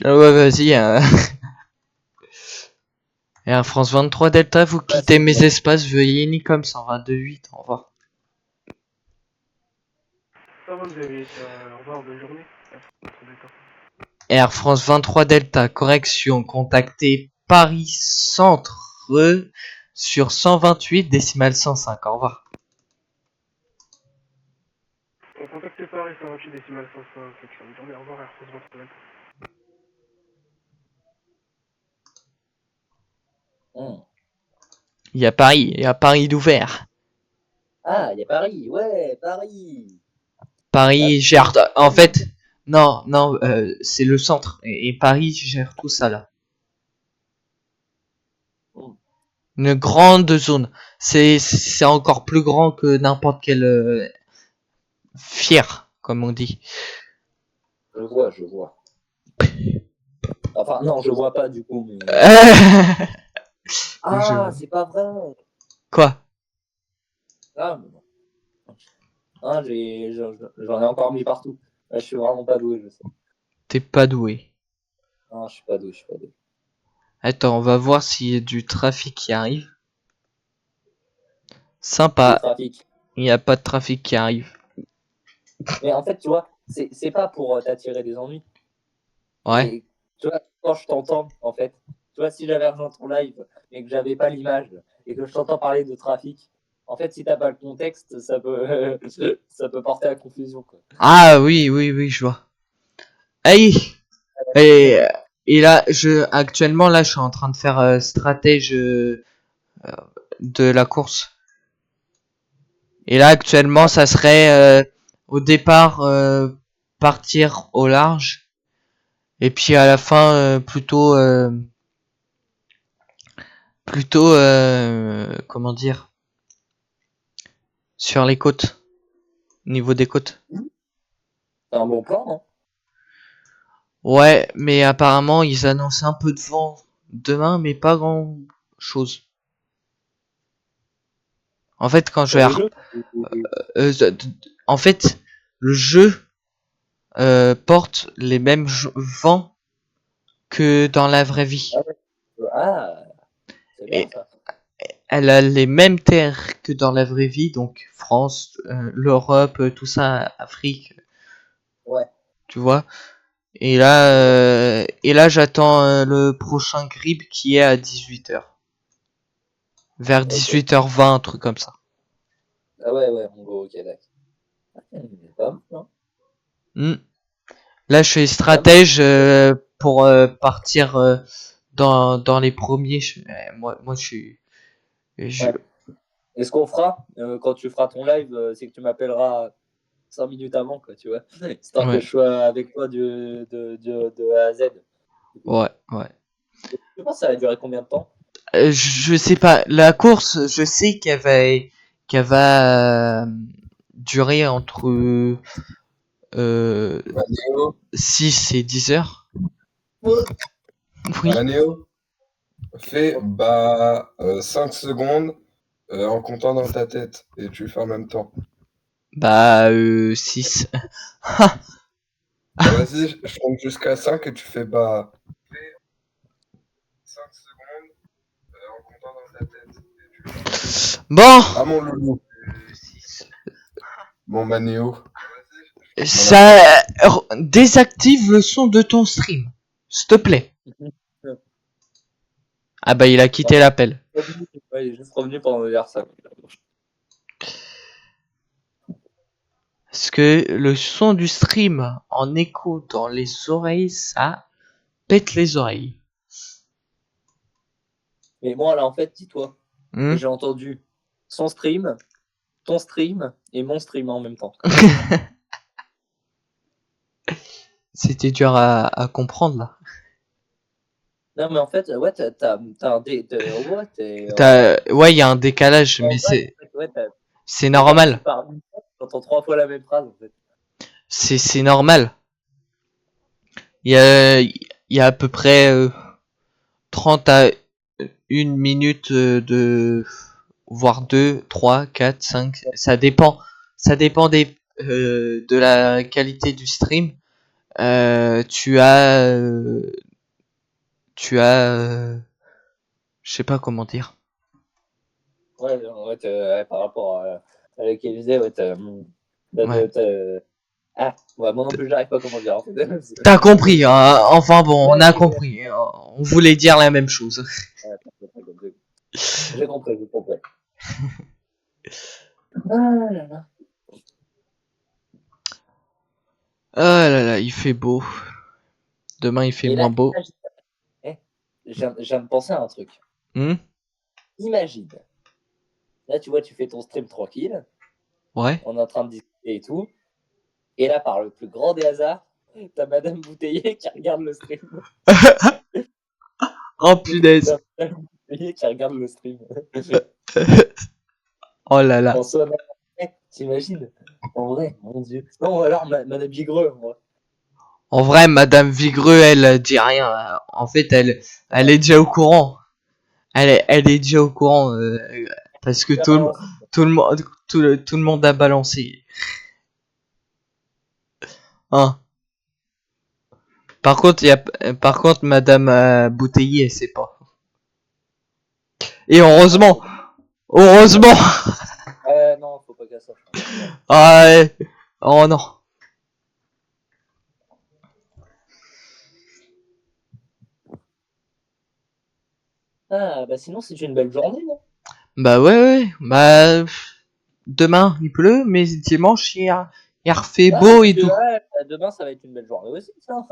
Ouais, vas-y. Et un France 23 Delta, vous quittez mes espaces, veuillez Nicom 122.8, au revoir. Ça va, vous avez été au revoir, bonne journée. Air France 23 Delta, correction, contactez Paris Centre sur 128 décimal 105, au revoir. On contacte Paris 128 décimal 105, bonne journée, au revoir, Air France 23 Delta. Il y a Paris d'ouvert. Ah, il y a Paris, ouais, Paris. Paris gère. En fait, non, c'est le centre. Et Paris gère tout ça là. Une grande zone. C'est encore plus grand que n'importe quel fier, comme on dit. Je vois. Enfin, non, je vois pas du coup. Mais... Ah, c'est pas vrai. Quoi? Ah, mais non. Ah, j'en ai encore mis partout. Je suis vraiment pas doué, je sais. T'es pas doué. Non, je suis pas doué. Attends, on va voir s'il y a du trafic qui arrive. Du Sympa, trafic. il n'y a pas de trafic qui arrive. Mais en fait, tu vois, c'est pas pour t'attirer des ennuis. Ouais. Et tu vois, quand je t'entends, en fait, tu vois, si j'avais rejoint ton live et que j'avais pas l'image et que je t'entends parler de trafic, en fait, si t'as pas le contexte, ça peut, ça peut porter à confusion, quoi. Ah oui, je vois. Hey, et, et là, actuellement, là, je suis en train de faire stratège de la course. Et là, actuellement, ça serait au départ partir au large. Et puis à la fin, plutôt, comment dire, sur les côtes, au niveau des côtes. C'est un bon plan, non? Ouais, mais apparemment, ils annoncent un peu de vent demain, mais pas grand chose. En fait, quand je Sur vais, le jeu? en fait, le jeu porte les mêmes vents que dans la vraie vie. Ah, c'est bien Et ça. elle a les mêmes terres que dans la vraie vie, donc France, l'Europe, tout ça, Afrique, Ouais. tu vois. Et là, j'attends le prochain grip qui est à 18h. Vers 18h20, un truc comme ça. Ah ouais, on go, ok, d'accord. Pas mal, non? Là, je suis stratège pour partir dans les premiers. Moi, je suis. Ouais. Et ce qu'on fera, quand tu feras ton live, c'est que tu m'appelleras 5 minutes avant, quoi, tu vois. Histoire que Ouais, je sois avec toi de A à Z. ouais. Tu penses que ça va durer combien de temps? Je sais pas. La course, je sais qu'elle va durer entre Manéo, 6 et 10 heures. Oui. Manéo, fais 5 secondes en comptant dans ta tête et tu fais en même temps. 6. Bah vas-y, je compte jusqu'à 5 et tu fais fais 5 secondes en comptant dans ta tête. Et tu fais... Bon, Ah mon loulou, mon Manéo. ça désactive le son de ton stream, s'il te plaît. Ah bah il a quitté l'appel. Ouais, il est juste revenu pour me dire ça. Parce que le son du stream en écho dans les oreilles, ça pète les oreilles. Mais moi, là, en fait, dis-toi, Hmm. j'ai entendu son stream, ton stream et mon stream en même temps. C'était dur à comprendre là. Non, mais en fait, ouais, t'as un Ouais, il y a un décalage, mais c'est normal. J'entends 3 fois la même phrase, en fait. C'est normal. Il y a à peu près 30 à 1 minute voire 2, 3, 4, 5. Ça dépend. Ça dépend de la qualité du stream. Tu as, je sais pas comment dire. Ouais, par rapport à la qualité, ouais, Ouais. Ah, ouais, moi non plus, j'arrive pas comment dire. En fait. T'as compris, hein. Enfin bon, on a compris. On voulait dire la même chose. Ouais, j'ai compris. Ah là là. Ah là là, il fait beau. Demain, il fait Et moins là, beau. je viens de penser à un truc. Hmm. Imagine, là, tu vois, tu fais ton stream tranquille, Ouais. on est en train de discuter et tout, et là, par le plus grand des hasards, t'as Madame Bouteiller qui regarde le stream. Oh punaise. voyez qui regarde le stream. Oh là là. François, t'imagines? En vrai, mon Dieu. Non, alors, Madame Vigreux, moi. En vrai, Madame Vigreux, elle dit rien. En fait, elle est déjà au courant. Elle est déjà au courant parce que tout le monde a balancé. Hein. Par contre, Madame Bouteiller, elle sait pas. Et heureusement. Non, faut pas qu'elle sache. Ah ouais. Oh non. Ah, bah sinon, c'est une belle journée, non? Bah ouais. Bah demain il pleut, mais dimanche il refait beau et tout. Ouais, demain, ça va être une belle journée aussi, ça.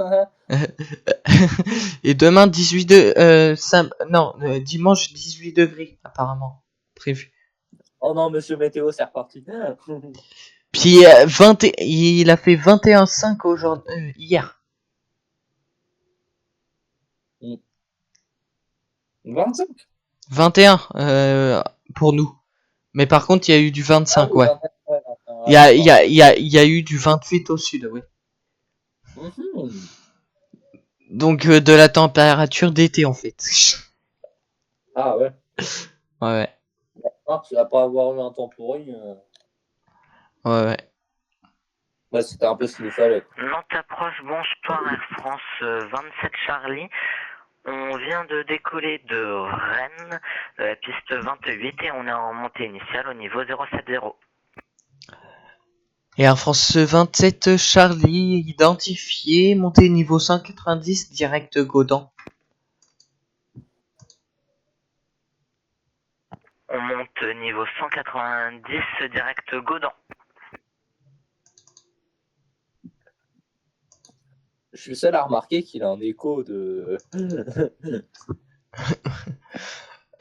Et demain 18 dimanche 18 degrés apparemment prévu. Oh non, monsieur Météo, c'est reparti. Puis il a fait 21,5 aujourd'hui hier. 25? 21 pour nous. Mais par contre, il y a eu du 25, ouais. 25, ouais. Il y a eu du 28 au sud, oui. Donc de la température d'été en fait. Ah ouais. Ouais. Ah, tu vas pas avoir eu un temps pourri. Ouais. Ouais, c'était un peu ce qu'il fallait. Nantes approche, bonsoir Air France 27 Charlie. On vient de décoller de Rennes, piste 28 et on est en montée initiale au niveau 070. Et Air France 27 Charlie identifié, montée niveau 190 direct Gaudan. On monte niveau 190 direct Gaudan. Je suis le seul à remarquer qu'il a un écho de.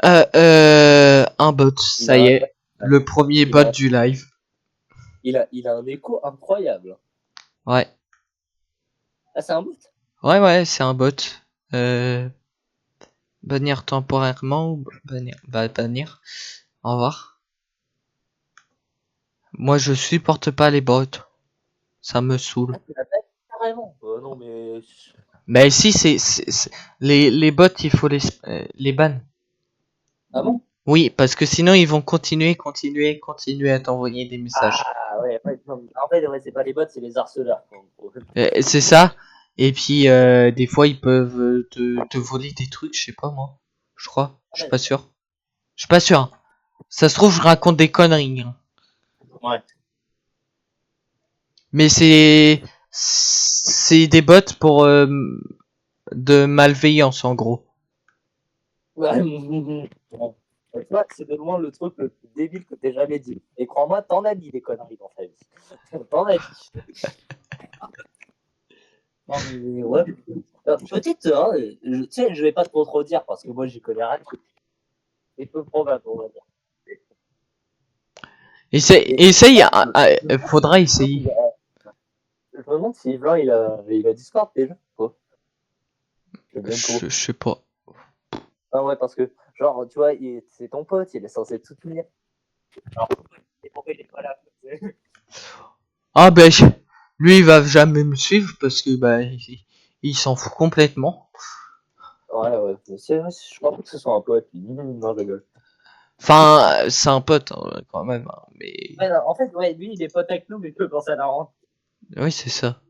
Un bot, ça y est. Le premier bot du live. Il a un écho incroyable. Ouais. Ah, c'est un bot? Ouais, c'est un bot. Bannir temporairement ou bannir. Au revoir. Moi, je supporte pas les bots. Ça me saoule. Carrément. Non, mais. Mais si, c'est les bots, il faut les ban. Ah bon? Oui, parce que sinon, ils vont continuer à t'envoyer des messages. Ah ouais, non, en fait, ouais, c'est pas les bots, c'est les harceleurs. C'est ça. Et puis, des fois, ils peuvent te voler des trucs, je sais pas moi. Je crois. Je suis pas sûr. Je suis pas sûr. Hein. Ça se trouve, je raconte des conneries. Hein. Ouais. Mais c'est des bots pour de malveillance en gros. Ouais. Bon. Tu vois, c'est de loin le truc le plus débile que t'aies jamais dit. Et crois-moi, t'en as dit des conneries dans ta vie. T'en as dit. Non, mais ouais. Peut-être, hein, tu sais, je vais pas trop dire parce que moi j'y connais rien. C'est peu probable, on va dire. Essaye, faudra essayer. Je me demande si Yvelin il a Discord déjà. Quoi. Je sais pas. Ah ouais, parce que, genre, tu vois, c'est ton pote, il est censé te soutenir. Alors, pourquoi il est pas là? Ah ben, lui il va jamais me suivre parce que bah il s'en fout complètement. Ouais, je crois pas que ce soit un pote. Non, je rigole. Enfin, c'est un pote hein, quand même, hein, mais. Ouais, non, en fait, ouais, lui il est pote avec nous, mais que quand ça l'arrange. Oui, c'est ça.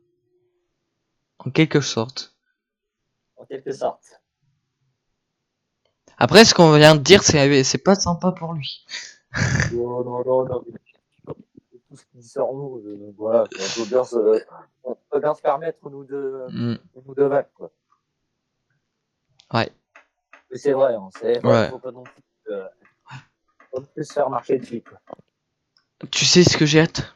En quelque sorte. En quelque sorte. Après, ce qu'on vient de dire, c'est pas sympa pour lui. Non. Tout ce qui sort nous, voilà, on peut bien se permettre nous deux vagues, quoi. Ouais. Mais c'est vrai, hein, Ouais. faut pas non plus se faire marcher dessus, quoi. Tu sais ce que j'ai hâte?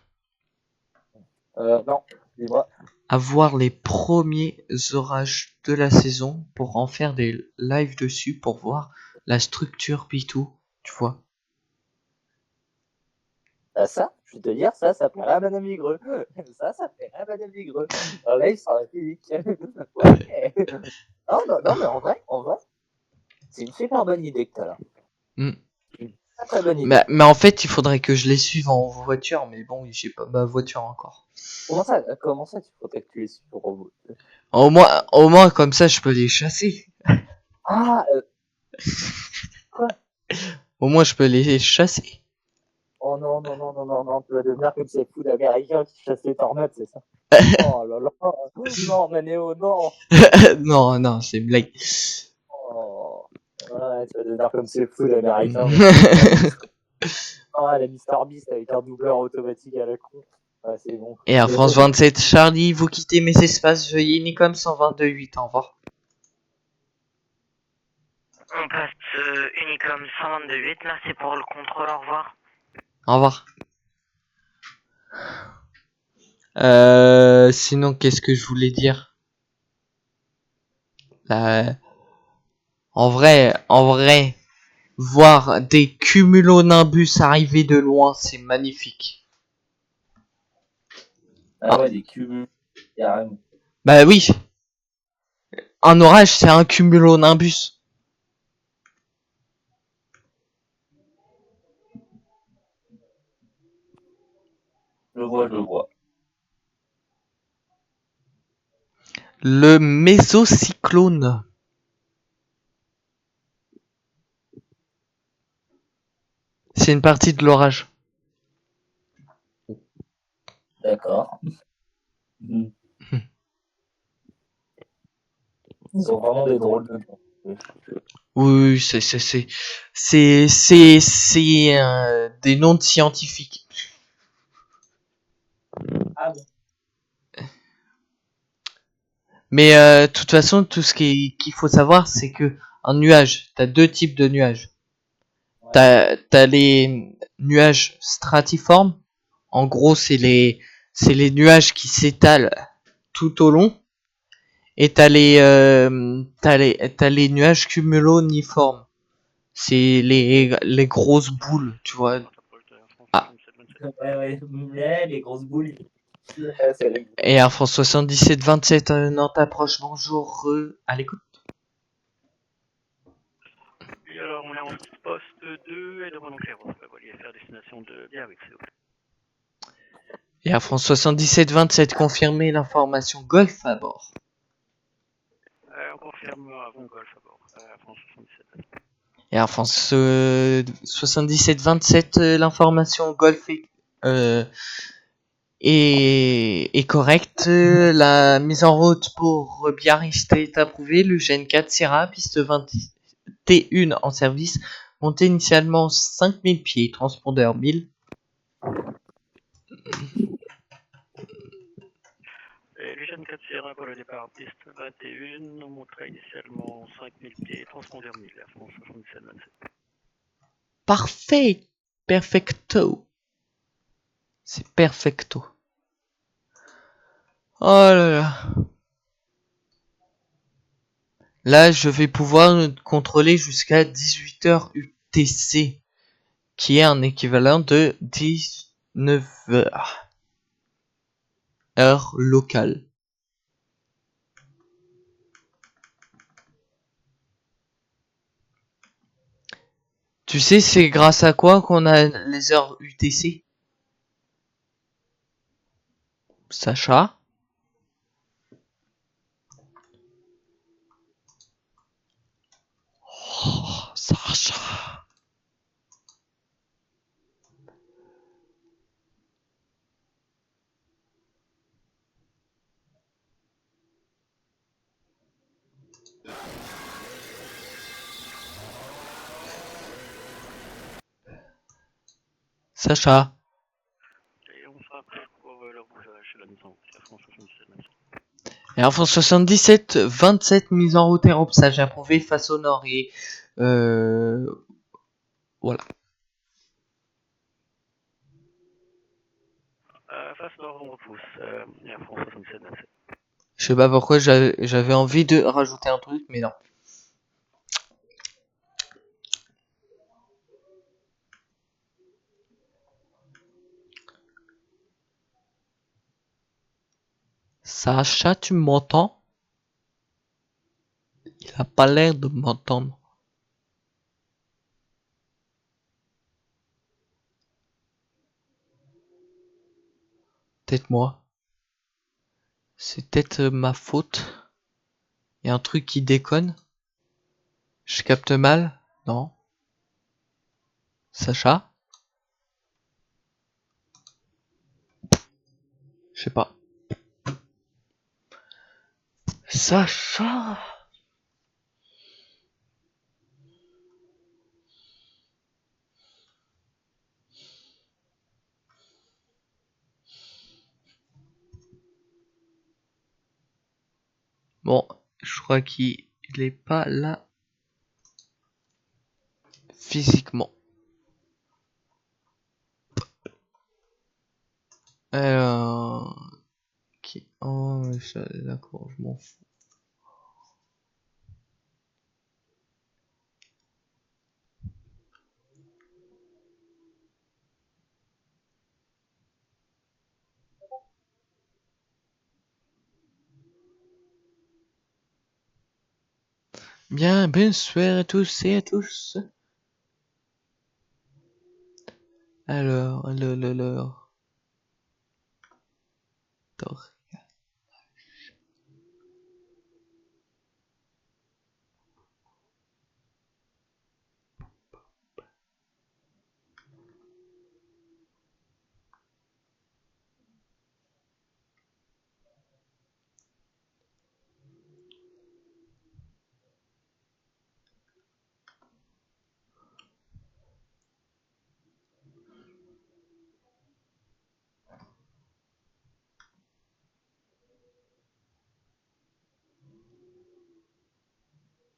Non, dis-moi. Avoir les premiers orages de la saison pour en faire des lives dessus pour voir la structure puis tout, tu vois. Ça, je vais te dire, ça plairait à Madame Vigreux. Ça plairait à Madame Vigreux. Là, il sera physique. Ouais. Non, mais en vrai, C'est une super bonne idée que t'as là. Hmm. Une très bonne idée. Mais en fait, il faudrait que je les suive en voiture, mais bon, j'ai pas ma voiture encore. Comment ça tu faudrait que tu les suives pour... Au moins, comme ça, je peux les chasser. Ah, quoi? Au moins, je peux les chasser. Oh non, non, non, non, non, non, tu vas devenir comme ces fous d'Américains qui chassent les tornades, c'est ça? Oh là là, non, Manéo, non! Non, non, c'est une blague. Oh, ouais, tu vas devenir comme ces fous d'Américains. Ah, la Mister Beast avec un doubleur automatique à la con. Ouais, c'est bon. Et Air France 27 Charlie, vous quittez mes espaces, veuillez Nicom 122.8, au revoir. On passe Unicom 122.8, merci pour le contrôle, au revoir. Au revoir. Sinon, qu'est-ce que je voulais dire? En vrai, voir des cumulonimbus arriver de loin, c'est magnifique. Ah ouais, des cumuls, carrément. Bah oui. Un orage, c'est un cumulonimbus. Je vois. Le mésocyclone. C'est une partie de l'orage. D'accord. Ils ont vraiment des drôles de noms. Oui, c'est des noms de scientifiques. Ah bon? Mais de toute façon, tout ce qu'il faut savoir, c'est que un nuage, t'as deux types de nuages. Ouais. T'as les nuages stratiformes. En gros, c'est les nuages qui s'étalent tout au long. Et t'as les nuages cumuloniformes. C'est les grosses boules, tu vois. Ah. Ouais, les grosses boules. Ouais, c'est rigolo. Et Air France 77 27 Nantes approche, bonjour, à l'écoute. Et alors, on est en poste 2 et demandons clairement la voilier faire destination de Biarritz, s'il vous plaît. Et Air France 77 27 confirmez l'information Golf à bord. On confirme avant Golf à bord, Air France 77. Et Air France 77 27 l'information Golf est correcte. La mise en route pour Biarritz est approuvée. Le GN4 Sierra, piste 21 en service. Montée initialement 5000 pieds, transpondeur 1000. Et Lucian 4 Sierra pour le départ, piste 21, on monterait initialement 5000 pieds, transpondeur 1000, Air France 77 27. Parfait, perfecto. C'est perfecto. Oh là là. Là, je vais pouvoir contrôler jusqu'à 18h UTC, qui est un équivalent de 19h. Heure locale. Tu sais, c'est grâce à quoi qu'on a les heures UTC? Sacha? Oh, Sacha. Sacha. Et on sera prêt pour le rougeage de la mise en route, Air France 77 27. Air France 77 27 mise en route aéropsage approuvé face au nord et voilà. Face nord, on repousse, Air France 77 27. Je sais pas pourquoi j'avais envie de rajouter un truc, mais non. Sacha, tu m'entends? Il a pas l'air de m'entendre. peut-être moi. C'est peut-être ma faute. Il y a un truc qui déconne. Je capte mal? Non. Sacha? Je sais pas. Sacha! Bon, je crois qu'il est pas là physiquement. Alors... Ok. Oh, d'accord, je m'en fous. Bien, bonsoir à tous et à tous. Alors.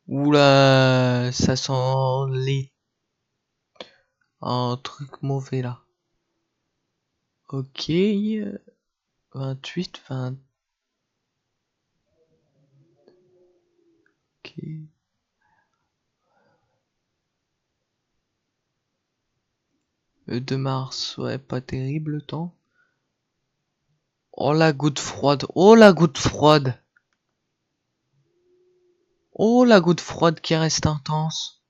Oula, ça sent un truc mauvais là. Ok, 28, 20. Ok. Le 2 mars, ouais, pas terrible le temps. Oh la goutte froide, oh la goutte froide. Oh la goutte froide qui reste intense.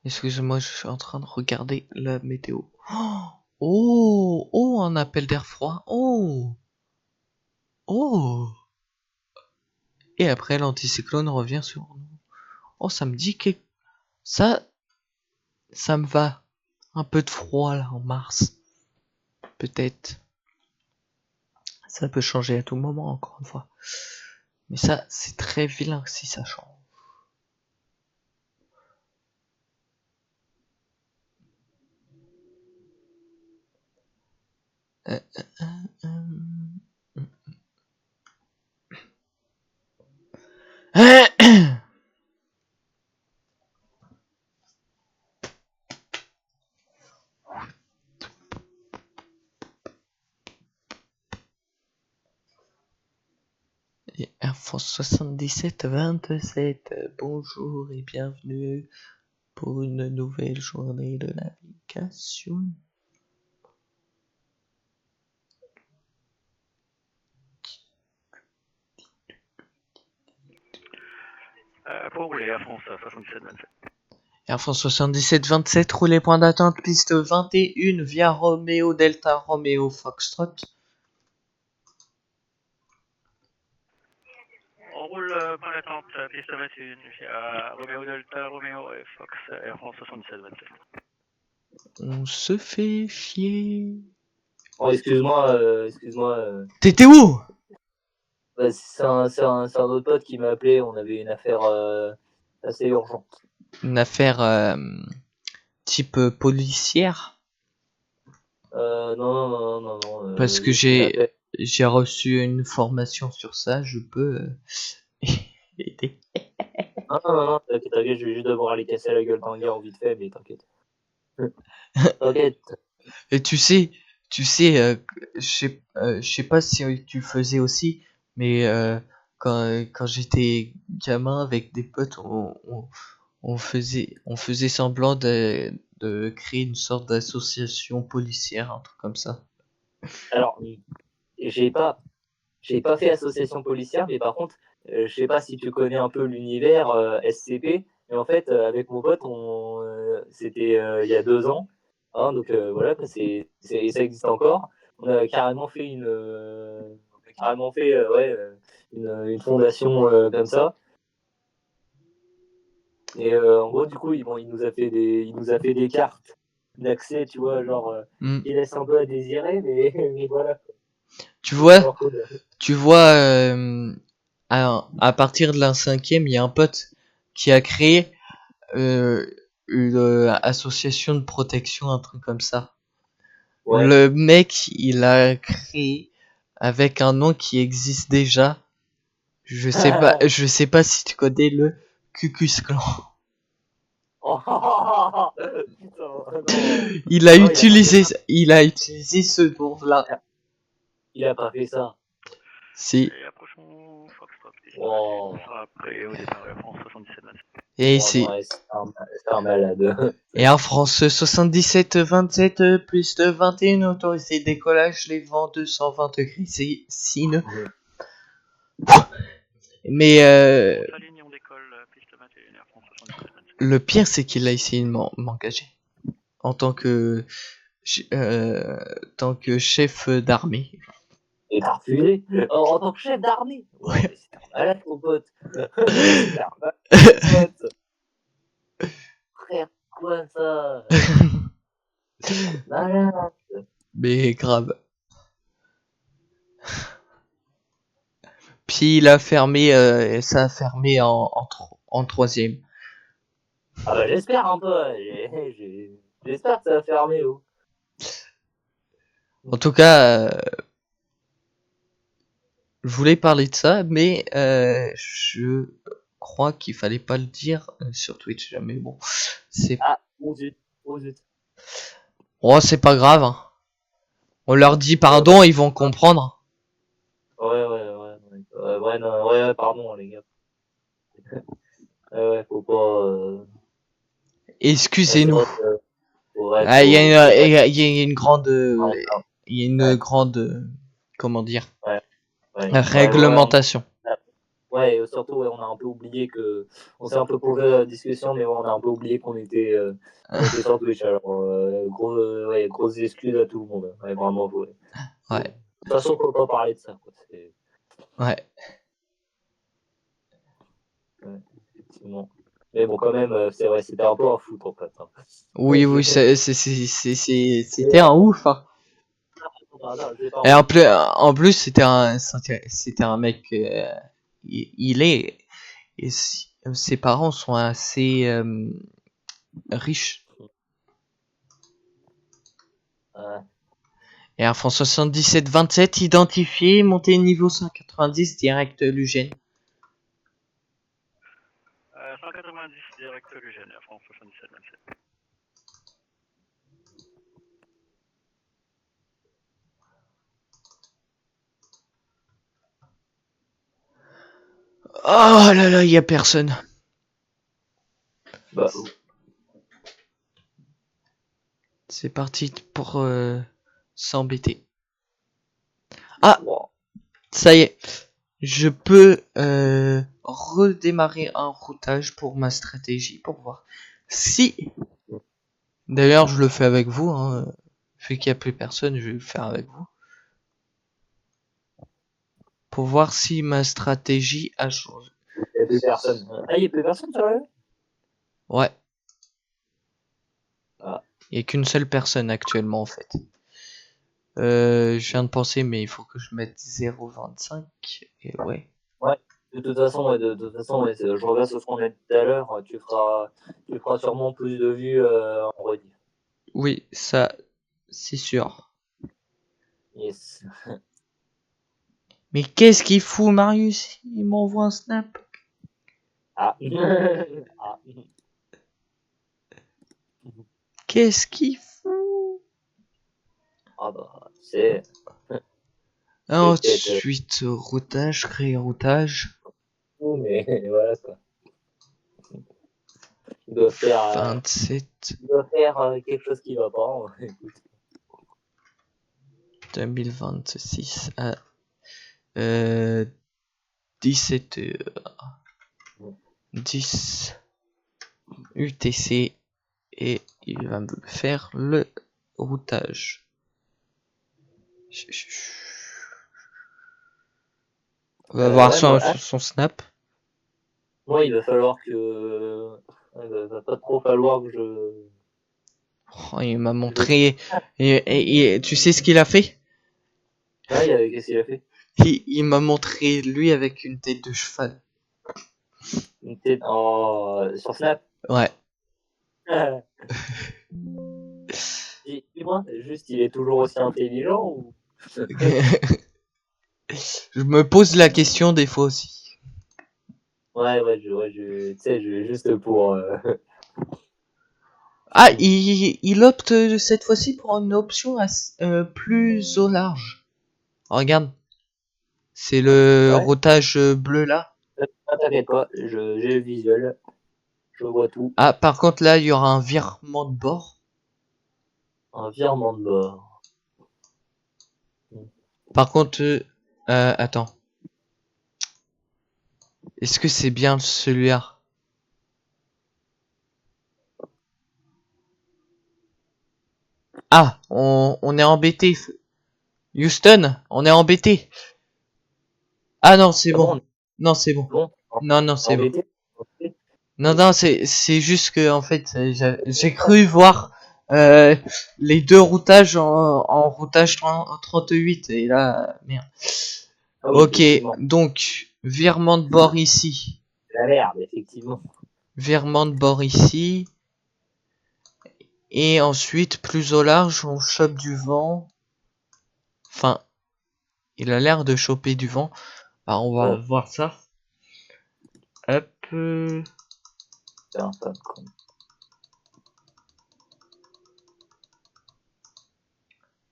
Excusez-moi, je suis en train de regarder la météo. Oh, un appel d'air froid. Oh. Et après, l'anticyclone revient sur nous. Oh, ça me dit que ça me va. Un peu de froid là en mars. Peut-être. Ça peut changer à tout moment, encore une fois. Mais ça, c'est très vilain si ça change. Et Air France 77-27, bonjour et bienvenue pour une nouvelle journée de navigation. Pour rouler Air France 77-27. Air France 77-27, roulez point d'attente, piste 21 via Romeo Delta Romeo Foxtrot. On roule point d'attente, piste 21 via Romeo Delta, Romeo et Fox, Air France 77-27. On se fait chier. Oh, excuse-moi. T'étais où? Bah, c'est un autre pote qui m'a appelé. On avait une affaire assez urgente. Une affaire type policière? Non. Parce que j'ai reçu une formation sur ça, je peux aider. Non, t'inquiète, je vais juste devoir aller casser la gueule d'un gars en vite fait, mais t'inquiète. T'inquiète. Et tu sais, je sais pas si tu faisais aussi, mais quand j'étais gamin avec des potes, on faisait semblant de créer une sorte d'association policière, un truc comme ça. Alors, j'ai pas fait association policière, mais par contre, je sais pas si tu connais un peu l'univers SCP, mais en fait, avec mon pote, c'était il y a 2 ans, Hein, donc voilà, quoi, ça existe encore. On a carrément fait une fondation comme ça. Et en gros, du coup, il nous a fait des cartes d'accès, tu vois, genre, qui laissent un peu à désirer, mais, mais voilà. Tu vois, Genre, cool. tu vois, à partir de la 5e, il y a un pote qui a créé une association de protection, un truc comme ça. Ouais. Le mec, il a créé avec un nom qui existe déjà. Je sais pas si tu connais le Cucus Clan. Oh, putain, non. Il a Non, utilisé ce nom-là. Il a pas fait ça. Si. Et approchons Foxtrot. Oh. Ça sera après au départ Air France 77. Et Oh, c'est non, ouais, c'est un malade. et Air France 77-27 plus de 21 autorisé décollage les vents 220 degrés c'est signe. Mais On s'aligne, on décolle, piste 21, Air France 77. le pire c'est qu'il a essayé de m'engager en tant que chef d'armée. Et t'as refusé en tant que chef d'armée. Ouais, mais c'est un malade, ton pote. C'est un malade, ton pote. Frère, quoi ça? Malade. Mais grave. Puis il a fermé, ça a fermé en 3e. Ah bah j'espère un peu. J'espère que ça va fermer. Oh. En tout cas, je voulais parler de ça, mais je crois qu'il fallait pas le dire sur Twitch. Mais bon, c'est Oh zut, oh zut. oh, c'est pas grave. Hein. On leur dit pardon, ils vont comprendre. Ouais, non, ouais, pardon les gars. Ouais, faut pas. Excusez-nous. Il Il y a une grande, comment dire, réglementation. Ouais, et surtout, ouais, on a un peu oublié que. On s'est un peu posé la discussion, mais ouais, on a un peu oublié qu'on était sur Twitch. Alors, grosses excuses à tout le monde. Ouais, vraiment, ouais. Ouais. De toute façon, faut pas parler de ça. Quoi. Ouais. Ouais, effectivement. Mais bon, quand même, c'est vrai, c'était un peu un foot en fait. Hein. Oui, c'était un ouf. Hein. Et en plus, c'était un mec. Il est. Et ses parents sont assez riches. Et Air France 77-27 identifié, montée niveau 190 direct Lugène. 190 direct Lugène, Air France 77-27. Oh là là, il y a personne. Bah. C'est parti pour s'embêter. Ah, ça y est. Je peux redémarrer un routage pour ma stratégie pour voir si. D'ailleurs, je le fais avec vous. Hein. Vu qu'il n'y a plus personne, je vais le faire avec vous. Pour voir si ma stratégie a changé. Il n'y a plus personne. Ah, il n'y a plus personne sur le. Ouais. Ah. Il n'y a qu'une seule personne actuellement en fait. Je viens de penser, mais il faut que je mette 0,25. Et ouais. Ouais. De toute façon, ouais, je reviens sur ce qu'on a dit tout à l'heure. Tu feras sûrement plus de vues en rediff. Oui, ça, c'est sûr. Yes. Mais qu'est-ce qu'il fout, Marius? Il m'envoie un snap. Ah. Ah. Qu'est-ce qu'il fout? Ah bah, c'est. Ensuite, routage, créer routage. Mais voilà quoi. Il doit faire. 27. Il doit faire quelque chose qui va pas. Écoute. 2026 à 17h. 10 UTC et il va me faire le routage. On va voir son snap. Moi, il va falloir que... va pas trop falloir que je... Oh, il m'a montré... Et tu sais ce qu'il a fait? Ouais, qu'est-ce qu'il a fait? Il m'a montré lui avec une tête de cheval. Une tête sur Snap. Ouais. Dis-moi, juste, il est toujours aussi intelligent ou... Je me pose la question des fois aussi. Ouais, tu sais, juste pour... Ah, il opte cette fois-ci pour une option plus au large. Regarde. C'est le routage bleu là. T'inquiète pas, j'ai le visuel. Je vois tout. Ah, par contre là, il y aura un virement de bord. Un virement de bord. Par contre, attends. Est-ce que c'est bien celui-là? Ah, on est embêté. Houston, on est embêté. Ah non, c'est bon. Non, c'est bon. Non, c'est bon. Non, c'est juste que en fait, j'ai cru voir les deux routages en routage 38 et là, merde. Ah oui, ok, donc virement de bord ici. La merde, effectivement. Virement de bord ici. Et ensuite, plus au large, on chope du vent. Enfin, il a l'air de choper du vent. Alors, on va voir ça. Hop.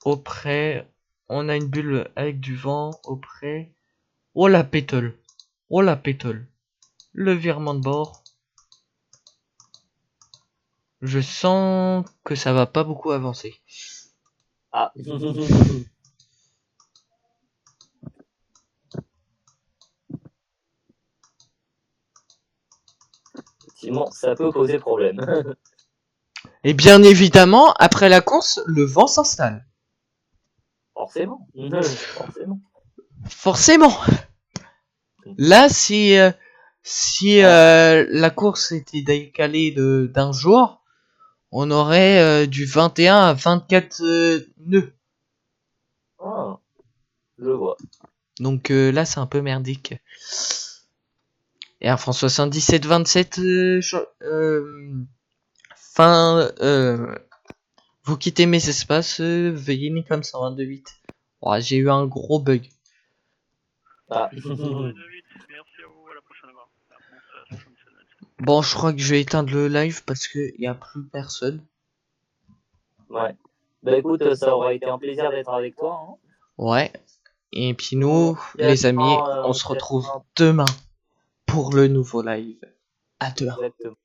Auprès, on a une bulle avec du vent. Auprès. Oh la pétole. Oh la pétole. Le virement de bord. Je sens que ça va pas beaucoup avancer. Ah. Effectivement, ça peut poser problème. Et bien évidemment, après la course, le vent s'installe. Forcément. Forcément. Là, si la course était décalée d'un jour, on aurait du 21 à 24 nœuds. Ah, je vois. Donc là, c'est un peu merdique. Air France 77-27, vous quittez mes espaces, veuillez Nikon 122.8. Oh, j'ai eu un gros bug. Ah. Merci à vous, à la prochaine fois. Bon, je crois que je vais éteindre le live parce qu'il n'y a plus personne. Ouais. Bah écoute, ça aura été un plaisir d'être avec toi. Hein. Ouais. Et puis nous, les amis, on se retrouve demain pour le nouveau live. À demain. Exactement.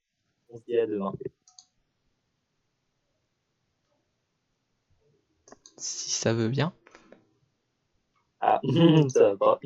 On se dit à demain. Si ça veut bien. Ah, ça va pas.